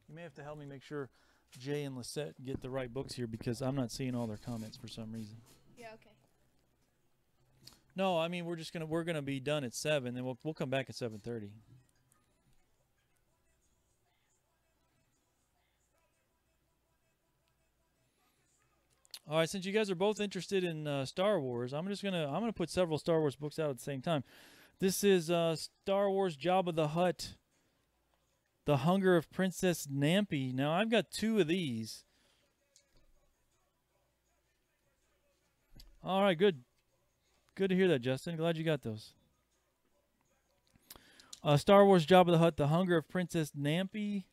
You may have to help me make sure Jay and Lisette get the right books here because I'm not seeing all their comments for some reason. Yeah, okay. No, I mean we're gonna be done at 7, then we'll come back at 7:30. All right, since you guys are both interested in Star Wars, I'm gonna put several Star Wars books out at the same time. This is Star Wars Jabba the Hutt, The Hunger of Princess Nampi. Now I've got 2 of these. All right, good. Good to hear that, Justin. Glad you got those. Star Wars Jabba the Hutt, The Hunger of Princess Nampi.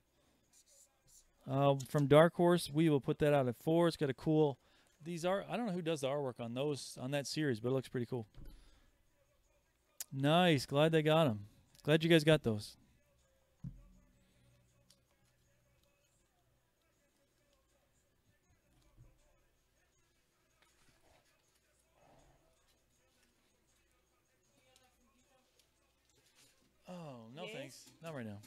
From Dark Horse. We will put that out at 4. It's got a cool... These are... I don't know who does the artwork on that series, but it looks pretty cool. Nice. Glad they got them. Glad you guys got those. Oh, no thanks. Not right now.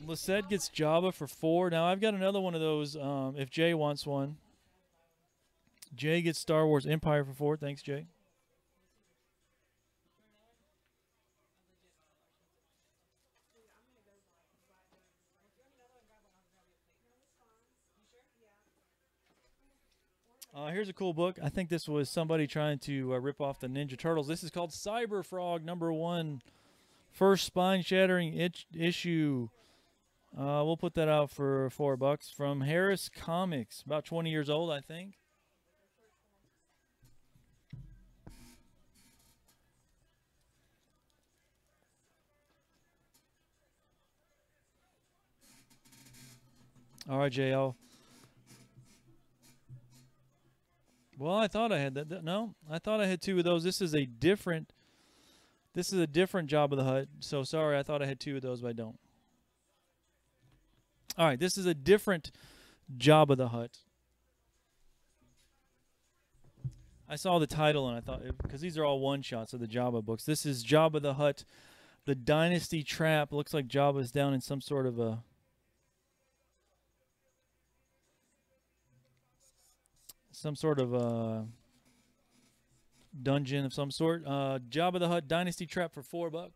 Lisette gets Jabba for 4. Now, I've got another one of those if Jay wants one. Jay gets Star Wars Empire for 4. Thanks, Jay. Here's a cool book. I think this was somebody trying to rip off the Ninja Turtles. This is called Cyber Frog number 1. First spine-shattering issue. We'll put that out for $4 from Harris Comics. About 20 years old, I think. All right, JL. Well, I thought I had that. No, I thought I had two of those. This is a different Jabba the Hutt. So sorry, I thought I had two of those, but I don't. All right, this is a different Jabba the Hutt. I saw the title and I thought, because these are all one-shots of the Jabba books. This is Jabba the Hutt, the Dynasty Trap. Looks like Jabba's down in some sort of a dungeon of some sort. Jabba the Hutt Dynasty Trap for $4.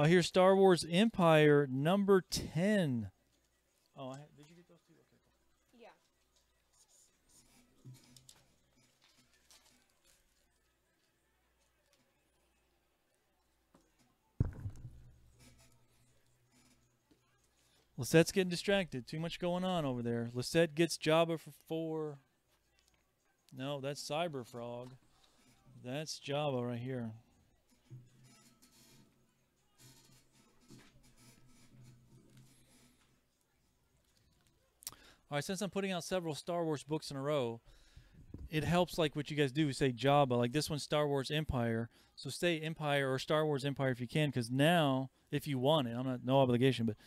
Here's Star Wars Empire number 10. Oh, did you get those two? Okay. Yeah. Lisette's getting distracted. Too much going on over there. Lisette gets Jabba for 4. No, that's Cyber Frog. That's Jabba right here. All right, since I'm putting out several Star Wars books in a row, it helps like what you guys do, say Jabba. Like this one's Star Wars Empire. So say Empire or Star Wars Empire if you can, because now, if you want it, no obligation, but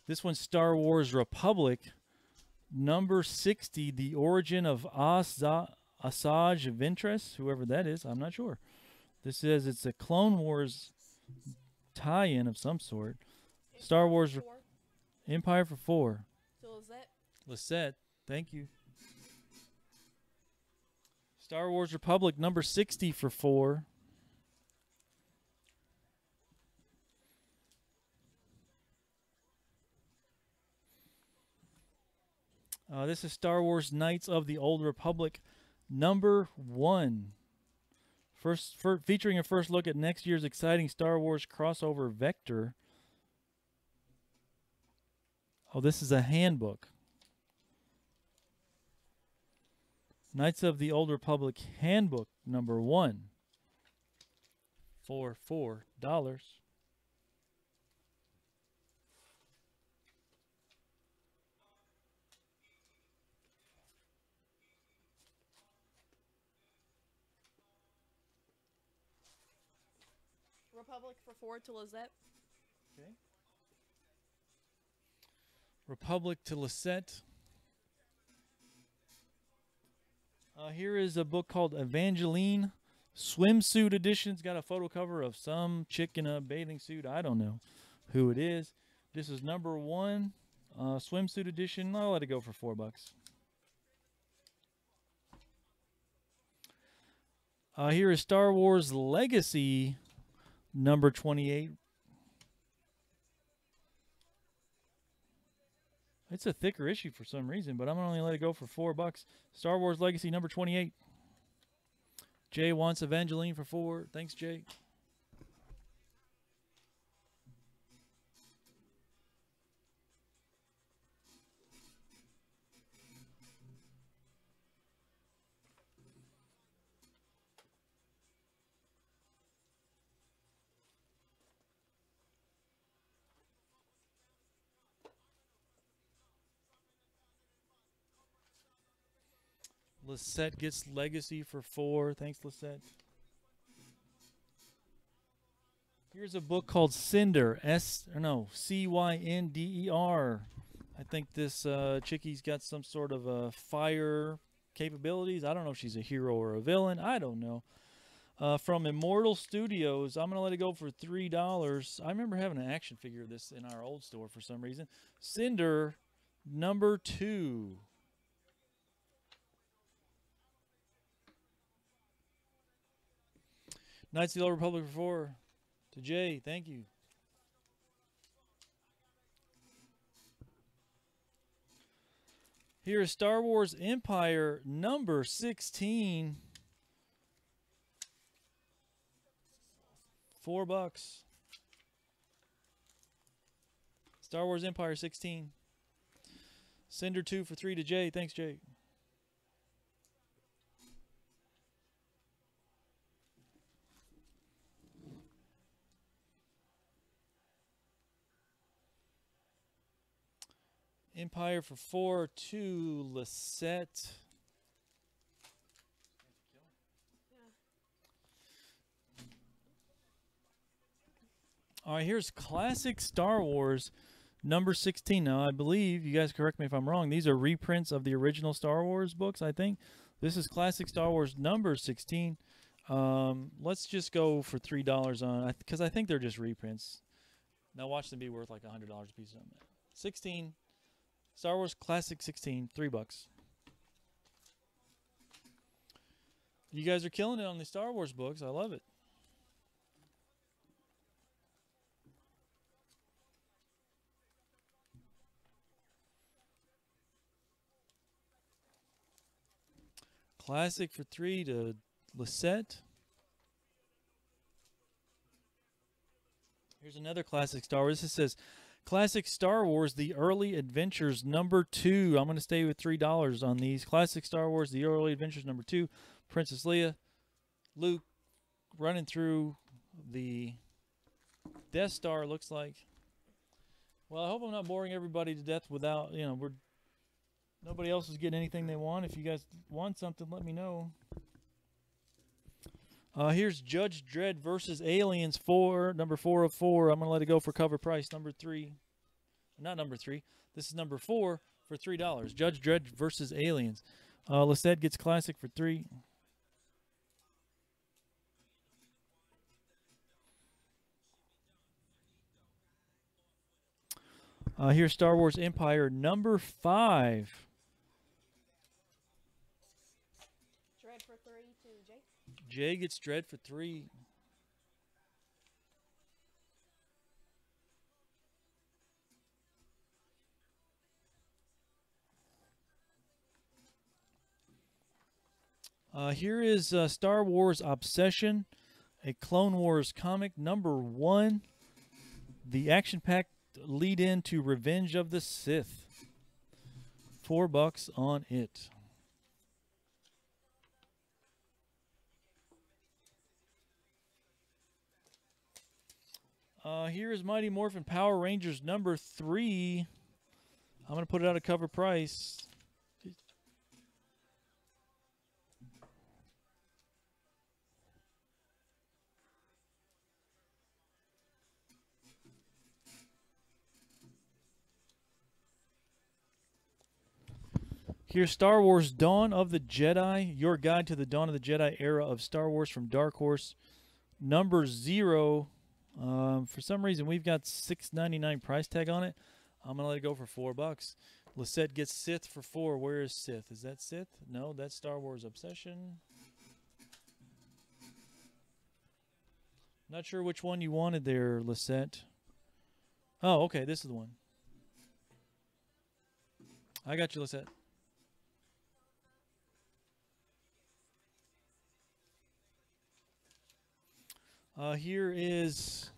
this one's Star Wars Republic, number 60, The Origin of Asajj Ventress, whoever that is, I'm not sure. This says it's a Clone Wars tie-in of some sort. Star Wars Empire for 4. So is that? Lisette, thank you. Star Wars Republic, number 60 for 4. This is Star Wars Knights of the Old Republic, number 1. Featuring a first look at next year's exciting Star Wars crossover vector. Oh, this is a handbook. Knights of the Old Republic handbook, number 1. For $4. Republic for 4 to Lizette. Okay. Republic to Lisette. Here is a book called Evangeline Swimsuit Edition. It's got a photo cover of some chick in a bathing suit. I don't know who it is. This is number 1 swimsuit edition. I'll let it go for $4. Here is Star Wars Legacy number 28. It's a thicker issue for some reason, but I'm going to only let it go for $4. Star Wars Legacy number 28. Jay wants Evangeline for 4. Thanks, Jay. Lisette gets Legacy for 4. Thanks, Lisette. Here's a book called Cinder. Cynder. I think this chickie's got some sort of fire capabilities. I don't know if she's a hero or a villain. I don't know. From Immortal Studios. I'm going to let it go for $3. I remember having an action figure of this in our old store for some reason. Cinder, number 2. Knights of the Old Republic for 4. To Jay, thank you. Here is Star Wars Empire number 16. $4. Star Wars Empire 16. Cinder 2 for 3 to Jay. Thanks, Jay. Empire for 4 to Lisette. All right, here's Classic Star Wars number 16. Now, I believe, you guys correct me if I'm wrong, these are reprints of the original Star Wars books, I think. This is Classic Star Wars number 16. Let's just go for $3 on, because I think they're just reprints. Now watch them be worth like $100 a piece. 16, Star Wars Classic 16, $3. You guys are killing it on the Star Wars books. I love it. Classic for 3 to Lisette. Here's another Classic Star Wars. This says Classic Star Wars The Early Adventures number 2. I'm going to stay with $3 on these. Classic Star Wars The Early Adventures number 2. Princess Leia, Luke running through the Death Star, looks like. Well, I hope I'm not boring everybody to death without, nobody else is getting anything they want. If you guys want something, let me know. Here's Judge Dredd versus Aliens 4, number 4 of 4. I'm going to let it go for cover price, number 3. Not number 3. This is number 4 for $3. Judge Dredd versus Aliens. Lisette gets Classic for 3. Here's Star Wars Empire number 5. Dread for 3 to Jay. Jay gets Dread for 3. Here is Star Wars Obsession, a Clone Wars comic, number 1. The action-packed lead-in to Revenge of the Sith. $4 on it. Here is Mighty Morphin Power Rangers number 3. I'm going to put it at a cover price. Here's Star Wars Dawn of the Jedi, your guide to the Dawn of the Jedi era of Star Wars from Dark Horse, number 0. For some reason, we've got $6.99 price tag on it. I'm going to let it go for $4. Lisette gets Sith for 4. Where is Sith? Is that Sith? No, that's Star Wars Obsession. Not sure which one you wanted there, Lisette. Oh, okay, this is the one. I got you, Lisette. Here is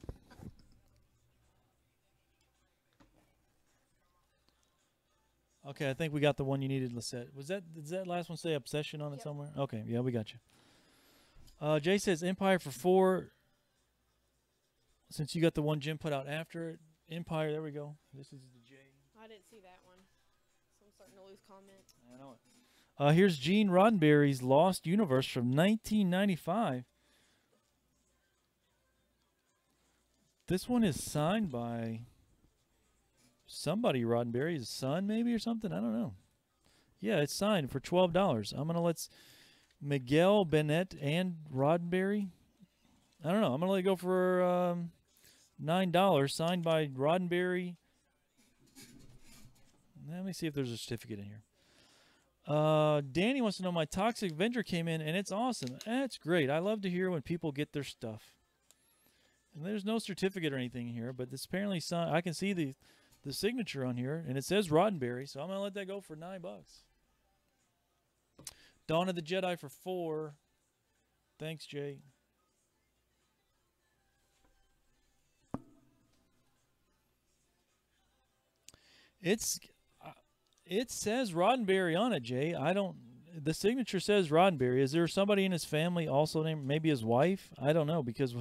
okay. I think we got the one you needed, Lisette. Does that last one say Obsession on it somewhere? Okay, yeah, we got you. Jay says Empire for 4. Since you got the one Jim put out after it, Empire. There we go. This is the J. I didn't see that one, so I'm starting to lose comments. I know it. Here's Gene Roddenberry's Lost Universe from 1995. This one is signed by somebody, Roddenberry's son maybe or something. I don't know. Yeah, it's signed for $12. I'm going to let Miguel Bennett and Roddenberry. I don't know. I'm going to let it go for $9. Signed by Roddenberry. Let me see if there's a certificate in here. Danny wants to know my Toxic Avenger came in, and it's awesome. That's great. I love to hear when people get their stuff. And there's no certificate or anything here, but it's apparently signed. I can see the signature on here, and it says Roddenberry, so I'm going to let that go for $9. Dawn of the Jedi for 4. Thanks, Jay. It's uh, it says Roddenberry on it, Jay. I don't. The signature says Roddenberry. Is there somebody in his family also named, maybe his wife? I don't know, because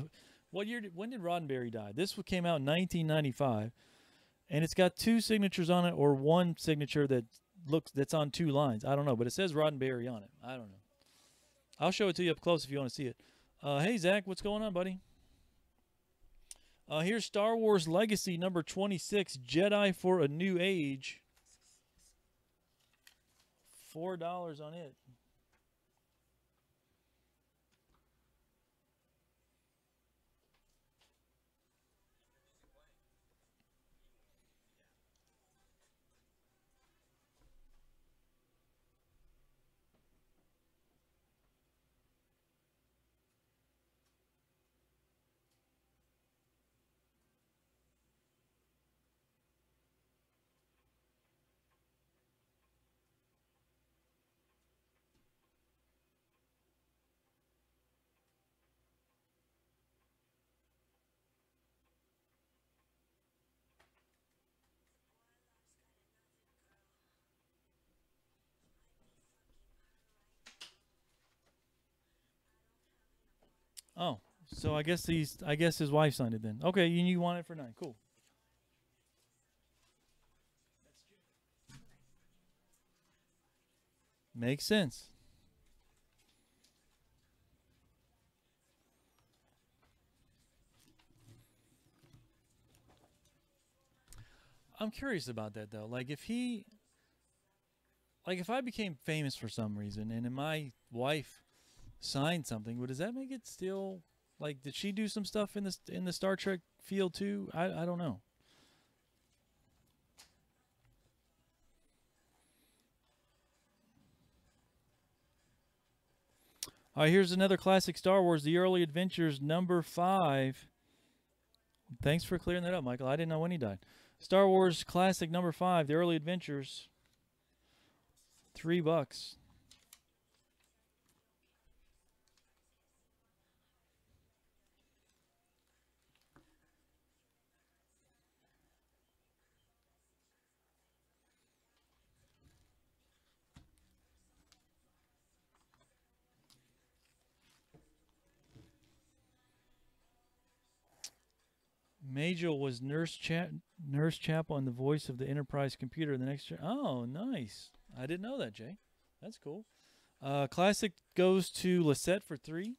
what year? When did Roddenberry die? This came out in 1995, and it's got two signatures on it, or one signature that's on two lines. I don't know, but it says Roddenberry on it. I don't know. I'll show it to you up close if you want to see it. Hey Zach, what's going on, buddy? Here's Star Wars Legacy number 26, Jedi for a New Age. $4 on it. Oh, so I guess his wife signed it then. Okay, you want it for 9. Cool. Makes sense. I'm curious about that though. If I became famous for some reason and then my wife signed something, does that make it still did she do some stuff in the Star Trek field too? I don't know. All right, here's another classic Star Wars, The Early Adventures number 5. Thanks for clearing that up, Michael. I didn't know when he died. Star Wars Classic number 5, The Early Adventures. $3. Majel was Nurse Chapel and the voice of the Enterprise computer in the next. Oh, nice. I didn't know that, Jay. That's cool. Classic goes to Lisette for 3.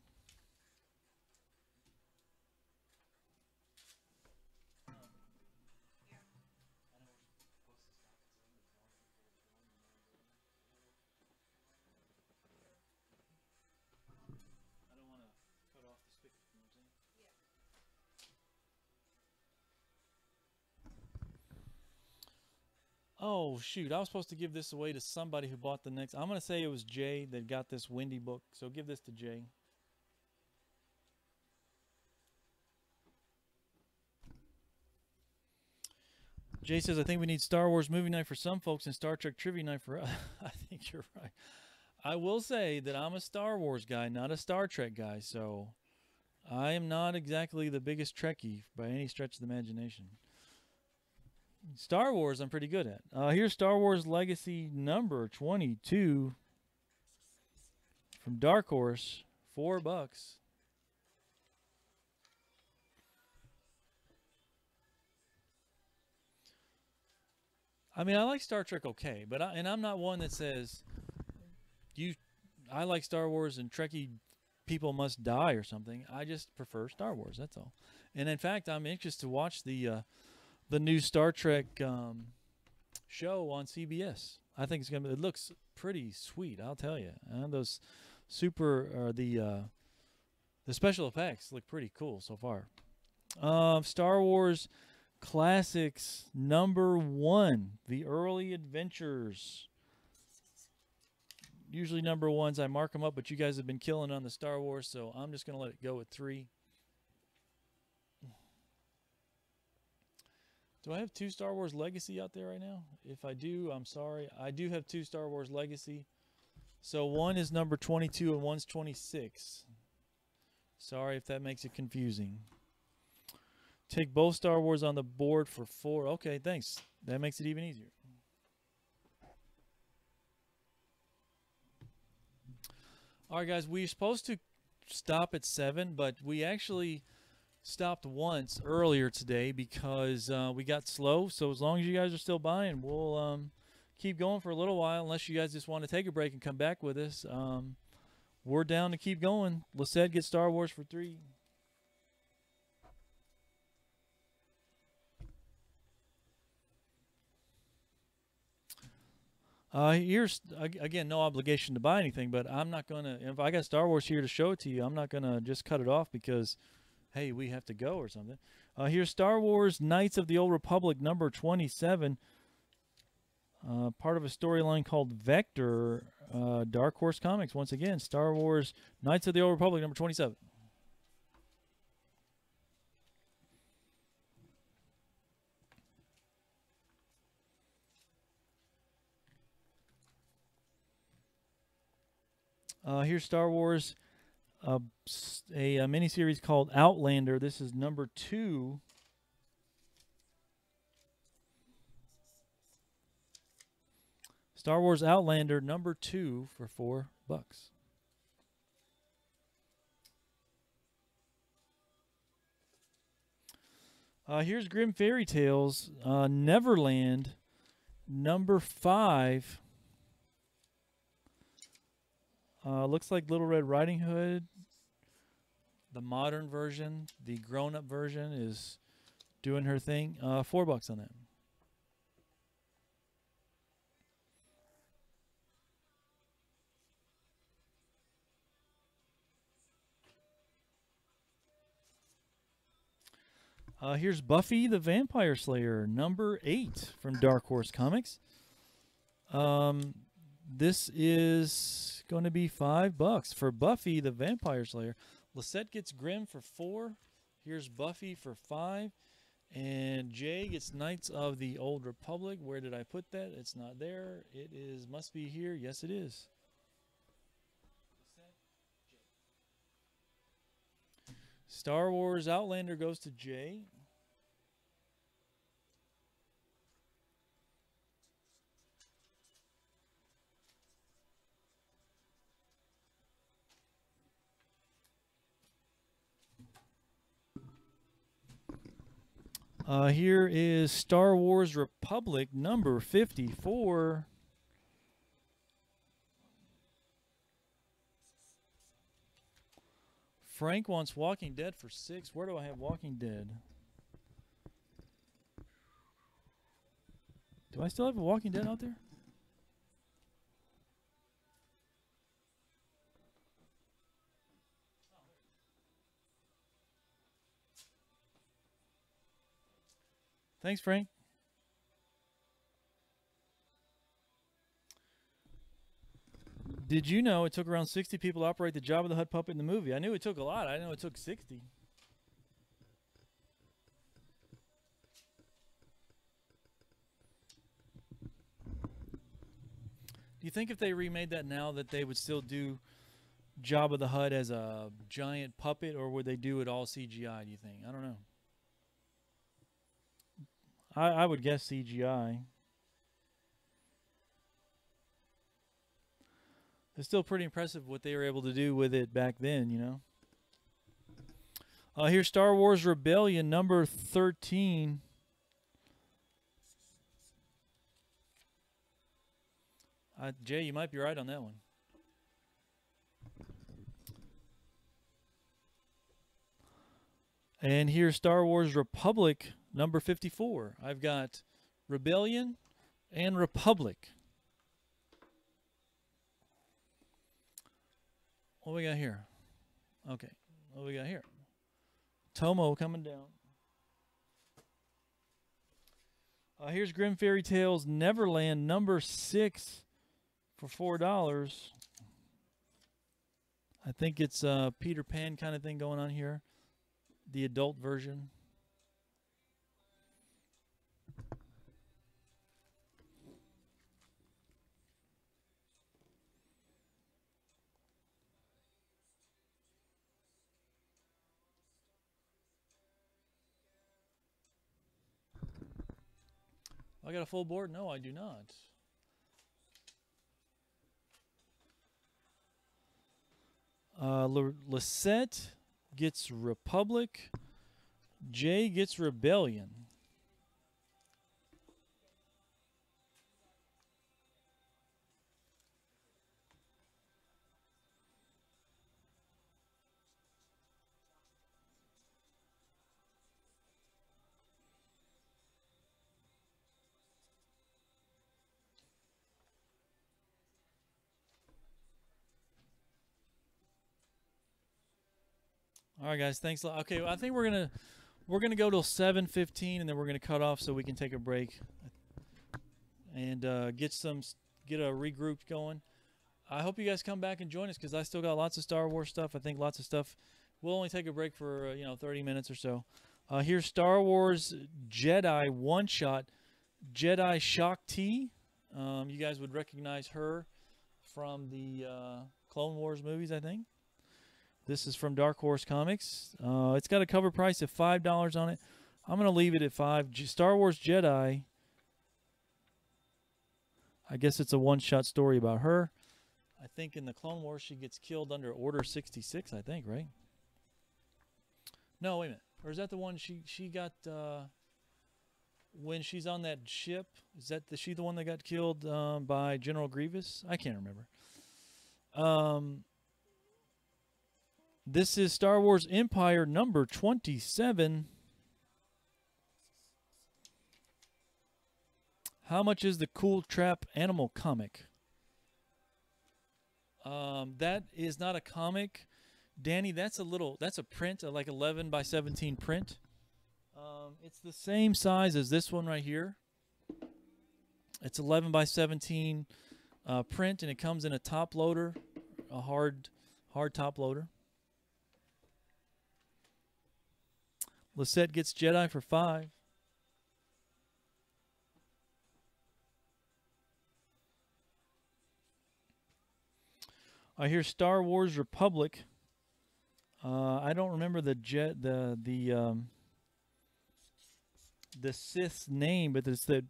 I don't want to cut off the spigot. You know what I'm saying? Oh, shoot. I was supposed to give this away to somebody who bought the next. I'm going to say it was Jay that got this Wendy book. So give this to Jay. Jay says, I think we need Star Wars movie night for some folks and Star Trek trivia night for us. I think you're right. I will say that I'm a Star Wars guy, not a Star Trek guy. So I am not exactly the biggest Trekkie by any stretch of the imagination. Star Wars, I'm pretty good at. Here's Star Wars Legacy number 22 from Dark Horse, $4. I mean, I like Star Trek okay, but I'm not one that says I like Star Wars and Trekkie people must die or something. I just prefer Star Wars. That's all. And in fact, I'm anxious to watch the new Star Trek show on CBS. I think it looks pretty sweet. I'll tell you. Those the special effects look pretty cool so far. Star Wars Classics number 1, The Early Adventures. Usually number 1s, I mark them up, but you guys have been killing on the Star Wars, so I'm just going to let it go at 3. Do I have 2 Star Wars Legacy out there right now? If I do, I'm sorry. I do have 2 Star Wars Legacy. So one is number 22 and one's 26. Sorry if that makes it confusing. Take both Star Wars on the board for 4. Okay, thanks. That makes it even easier. All right, guys, we were supposed to stop at 7, but we actually stopped once earlier today because we got slow. So as long as you guys are still buying, we'll keep going for a little while, unless you guys just want to take a break and come back with us. We're down to keep going. Lisette gets Star Wars for 3. Here's again, no obligation to buy anything, but I'm not gonna. If I got Star Wars here to show it to you, I'm not gonna just cut it off because, hey, we have to go or something. Here's Star Wars: Knights of the Old Republic, number 27. Part of a storyline called Vector. Dark Horse Comics once again. Star Wars: Knights of the Old Republic, number 27. Here's Star Wars, a miniseries called Outlander. This is number 2. Star Wars Outlander, number 2 for $4. Here's Grimm Fairy Tales, Neverland, number 5. Looks like Little Red Riding Hood. The modern version, the grown-up version, is doing her thing. $4 on that. Here's Buffy the Vampire Slayer, number 8 from Dark Horse Comics. This is going to be $5 for Buffy the Vampire Slayer. Lisette gets Grimm for 4. Here's Buffy for 5. And Jay gets Knights of the Old Republic. Where did I put that? It's not there. It is, must be here. Yes, it is. Star Wars Outlander goes to Jay. Here is Star Wars Republic number 54. Frank wants Walking Dead for 6. Where do I have Walking Dead? Do I still have a Walking Dead out there? Thanks, Frank. Did you know it took around 60 people to operate the Jabba the Hutt puppet in the movie? I knew it took a lot. I didn't know it took 60. Do you think if they remade that now that they would still do Jabba the Hutt as a giant puppet, or would they do it all CGI, do you think? I don't know. I would guess CGI. It's still pretty impressive what they were able to do with it back then, you know. Here's Star Wars Rebellion number 13. Jay, you might be right on that one. And here's Star Wars Republic number 54. I've got Rebellion and Republic. What we got here? Okay. What we got here? Tomo coming down. Here's Grimm Fairy Tales Neverland number 6 for $4. I think it's Peter Pan kind of thing going on here. The adult version. I got a full board? No, I do not. Lisette gets Republic. Jay gets Rebellion. All right, guys. Thanks a lot. Okay, well, I think we're gonna go till 7:15, and then we're gonna cut off so we can take a break and get a regroup going. I hope you guys come back and join us because I still got lots of Star Wars stuff. I think lots of stuff. We'll only take a break for 30 minutes or so. Here's Star Wars Jedi one shot, Jedi Shock T. You guys would recognize her from the Clone Wars movies, I think. This is from Dark Horse Comics. It's got a cover price of $5 on it. I'm going to leave it at $5. Star Wars Jedi. I guess it's a one-shot story about her. I think in the Clone Wars she gets killed under Order 66, I think, right? No, wait a minute. Or is that the one she got when she's on that ship? Is she the one that got killed by General Grievous? I can't remember. This is Star Wars Empire number 27. How much is the Cool Trap Animal comic? That is not a comic, Danny. That's a print, like 11 by 17 print. It's the same size as this one right here. It's 11 by 17 print, and it comes in a top loader, a hard top loader. Lisette gets Jedi for $5. I hear Star Wars Republic. I don't remember the Sith's name, but it's the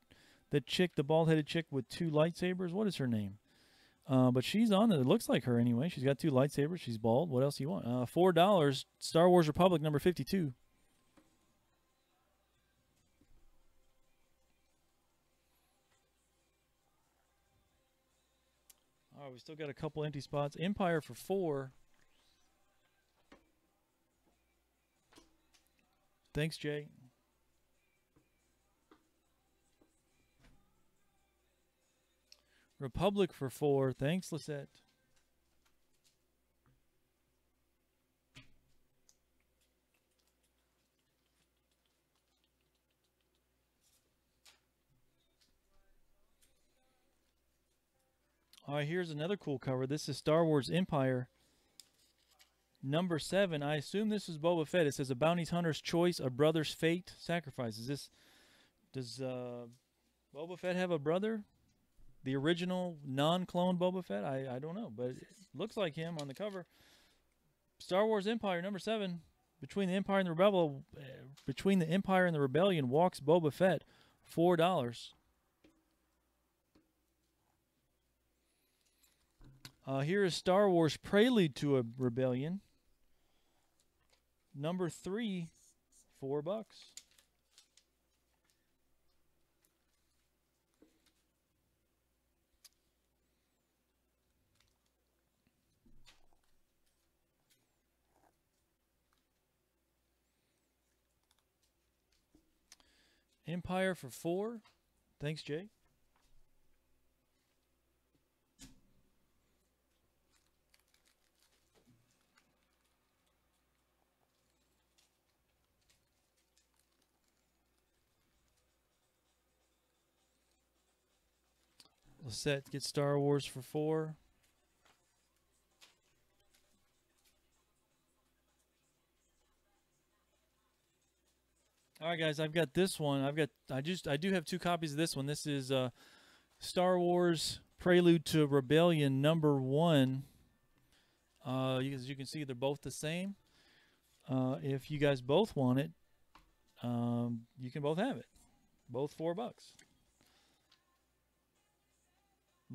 chick, the bald-headed chick with 2 lightsabers. What is her name? But she's on it. It looks like her anyway. She's got 2 lightsabers. She's bald. What else do you want? $4. Star Wars Republic number 52. All right, we still got a couple empty spots. Empire for $4. Thanks, Jay. Republic for $4. Thanks, Lisette. All right, here's another cool cover. This is Star Wars Empire number 7. I assume this is Boba Fett. It says a bounty hunter's choice, a brother's fate, sacrifice. Does Boba Fett have a brother? The original non-clone Boba Fett? I don't know, but it looks like him on the cover. Star Wars Empire number 7. Between the Empire and the Rebellion walks Boba Fett. $4. Here is Star Wars Prelude to a Rebellion. Number 3, $4. Empire for $4. Thanks, Jay. Lisette gets Star Wars for $4. All right, guys, I've got this one. I do have 2 copies of this one. This is Star Wars Prelude to Rebellion number 1. As you can see, they're both the same. If you guys both want it, you can both have it. Both $4.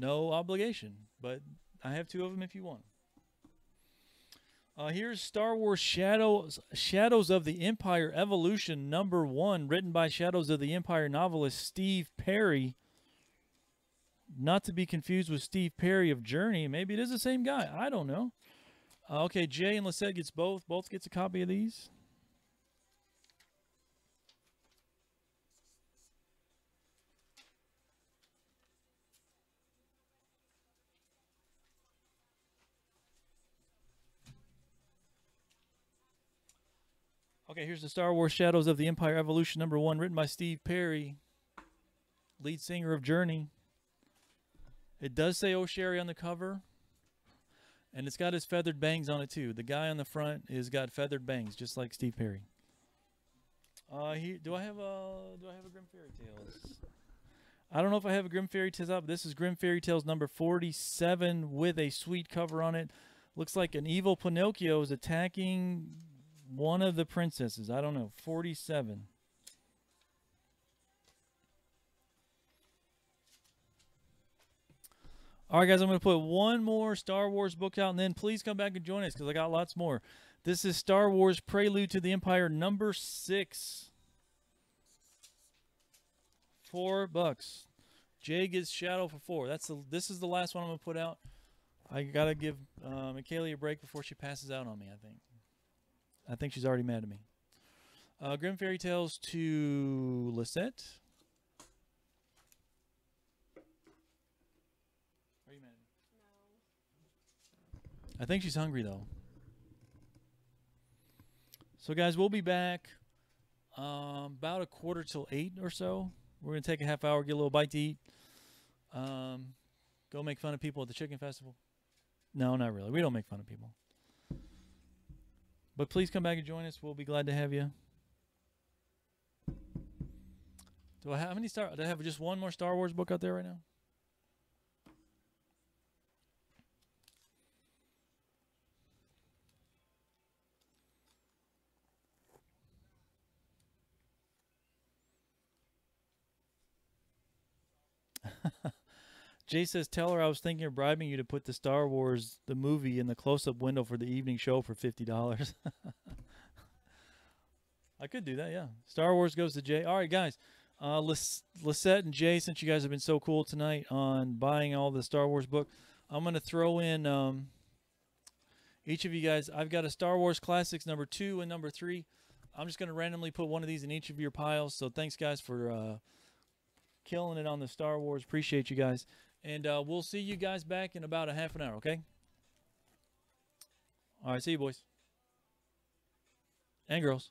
No obligation, but I have 2 of them if you want. Here's Star Wars Shadows of the Empire Evolution #1, written by Shadows of the Empire novelist Steve Perry. Not to be confused with Steve Perry of Journey. Maybe it is the same guy. I don't know. Okay, Jay and Lisette gets both. Both gets a copy of these. Okay, here's the Star Wars Shadows of the Empire Evolution #1, written by Steve Perry, lead singer of Journey. It does say O'Sherry on the cover, and it's got his feathered bangs on it too. The guy on the front has got feathered bangs, just like Steve Perry. Do I have a Grim Fairy Tales? I don't know if I have a Grim Fairy Tales up. This is Grim Fairy Tales #47 with a sweet cover on it. Looks like an evil Pinocchio is attacking one of the princesses. I don't know. 47. All right, guys, I'm going to put one more Star Wars book out, and then please come back and join us because I got lots more. This is Star Wars Prelude to the Empire #6. $4. Jay gets Shadow for $4. This is the last one I'm going to put out. I got to give Michaela a break before she passes out on me, I think. I think she's already mad at me. Grim Fairy Tales to Lisette. Are you mad at me? No. I think she's hungry, though. So, guys, we'll be back about 7:45 or so. We're going to take a half hour, get a little bite to eat. Go make fun of people at the chicken festival. No, not really. We don't make fun of people. But please come back and join us. We'll be glad to have you. Do I have do I have just one more Star Wars book out there right now? Jay says, tell her I was thinking of bribing you to put the Star Wars, the movie, in the close-up window for the evening show for $50. I could do that, yeah. Star Wars goes to Jay. All right, guys. Lisette and Jay, since you guys have been so cool tonight on buying all the Star Wars book, I'm going to throw in each of you guys. I've got a Star Wars Classics #2 and #3. I'm just going to randomly put one of these in each of your piles. So thanks, guys, for killing it on the Star Wars. Appreciate you guys. And we'll see you guys back in about a half an hour, okay? All right, see you, boys. And girls.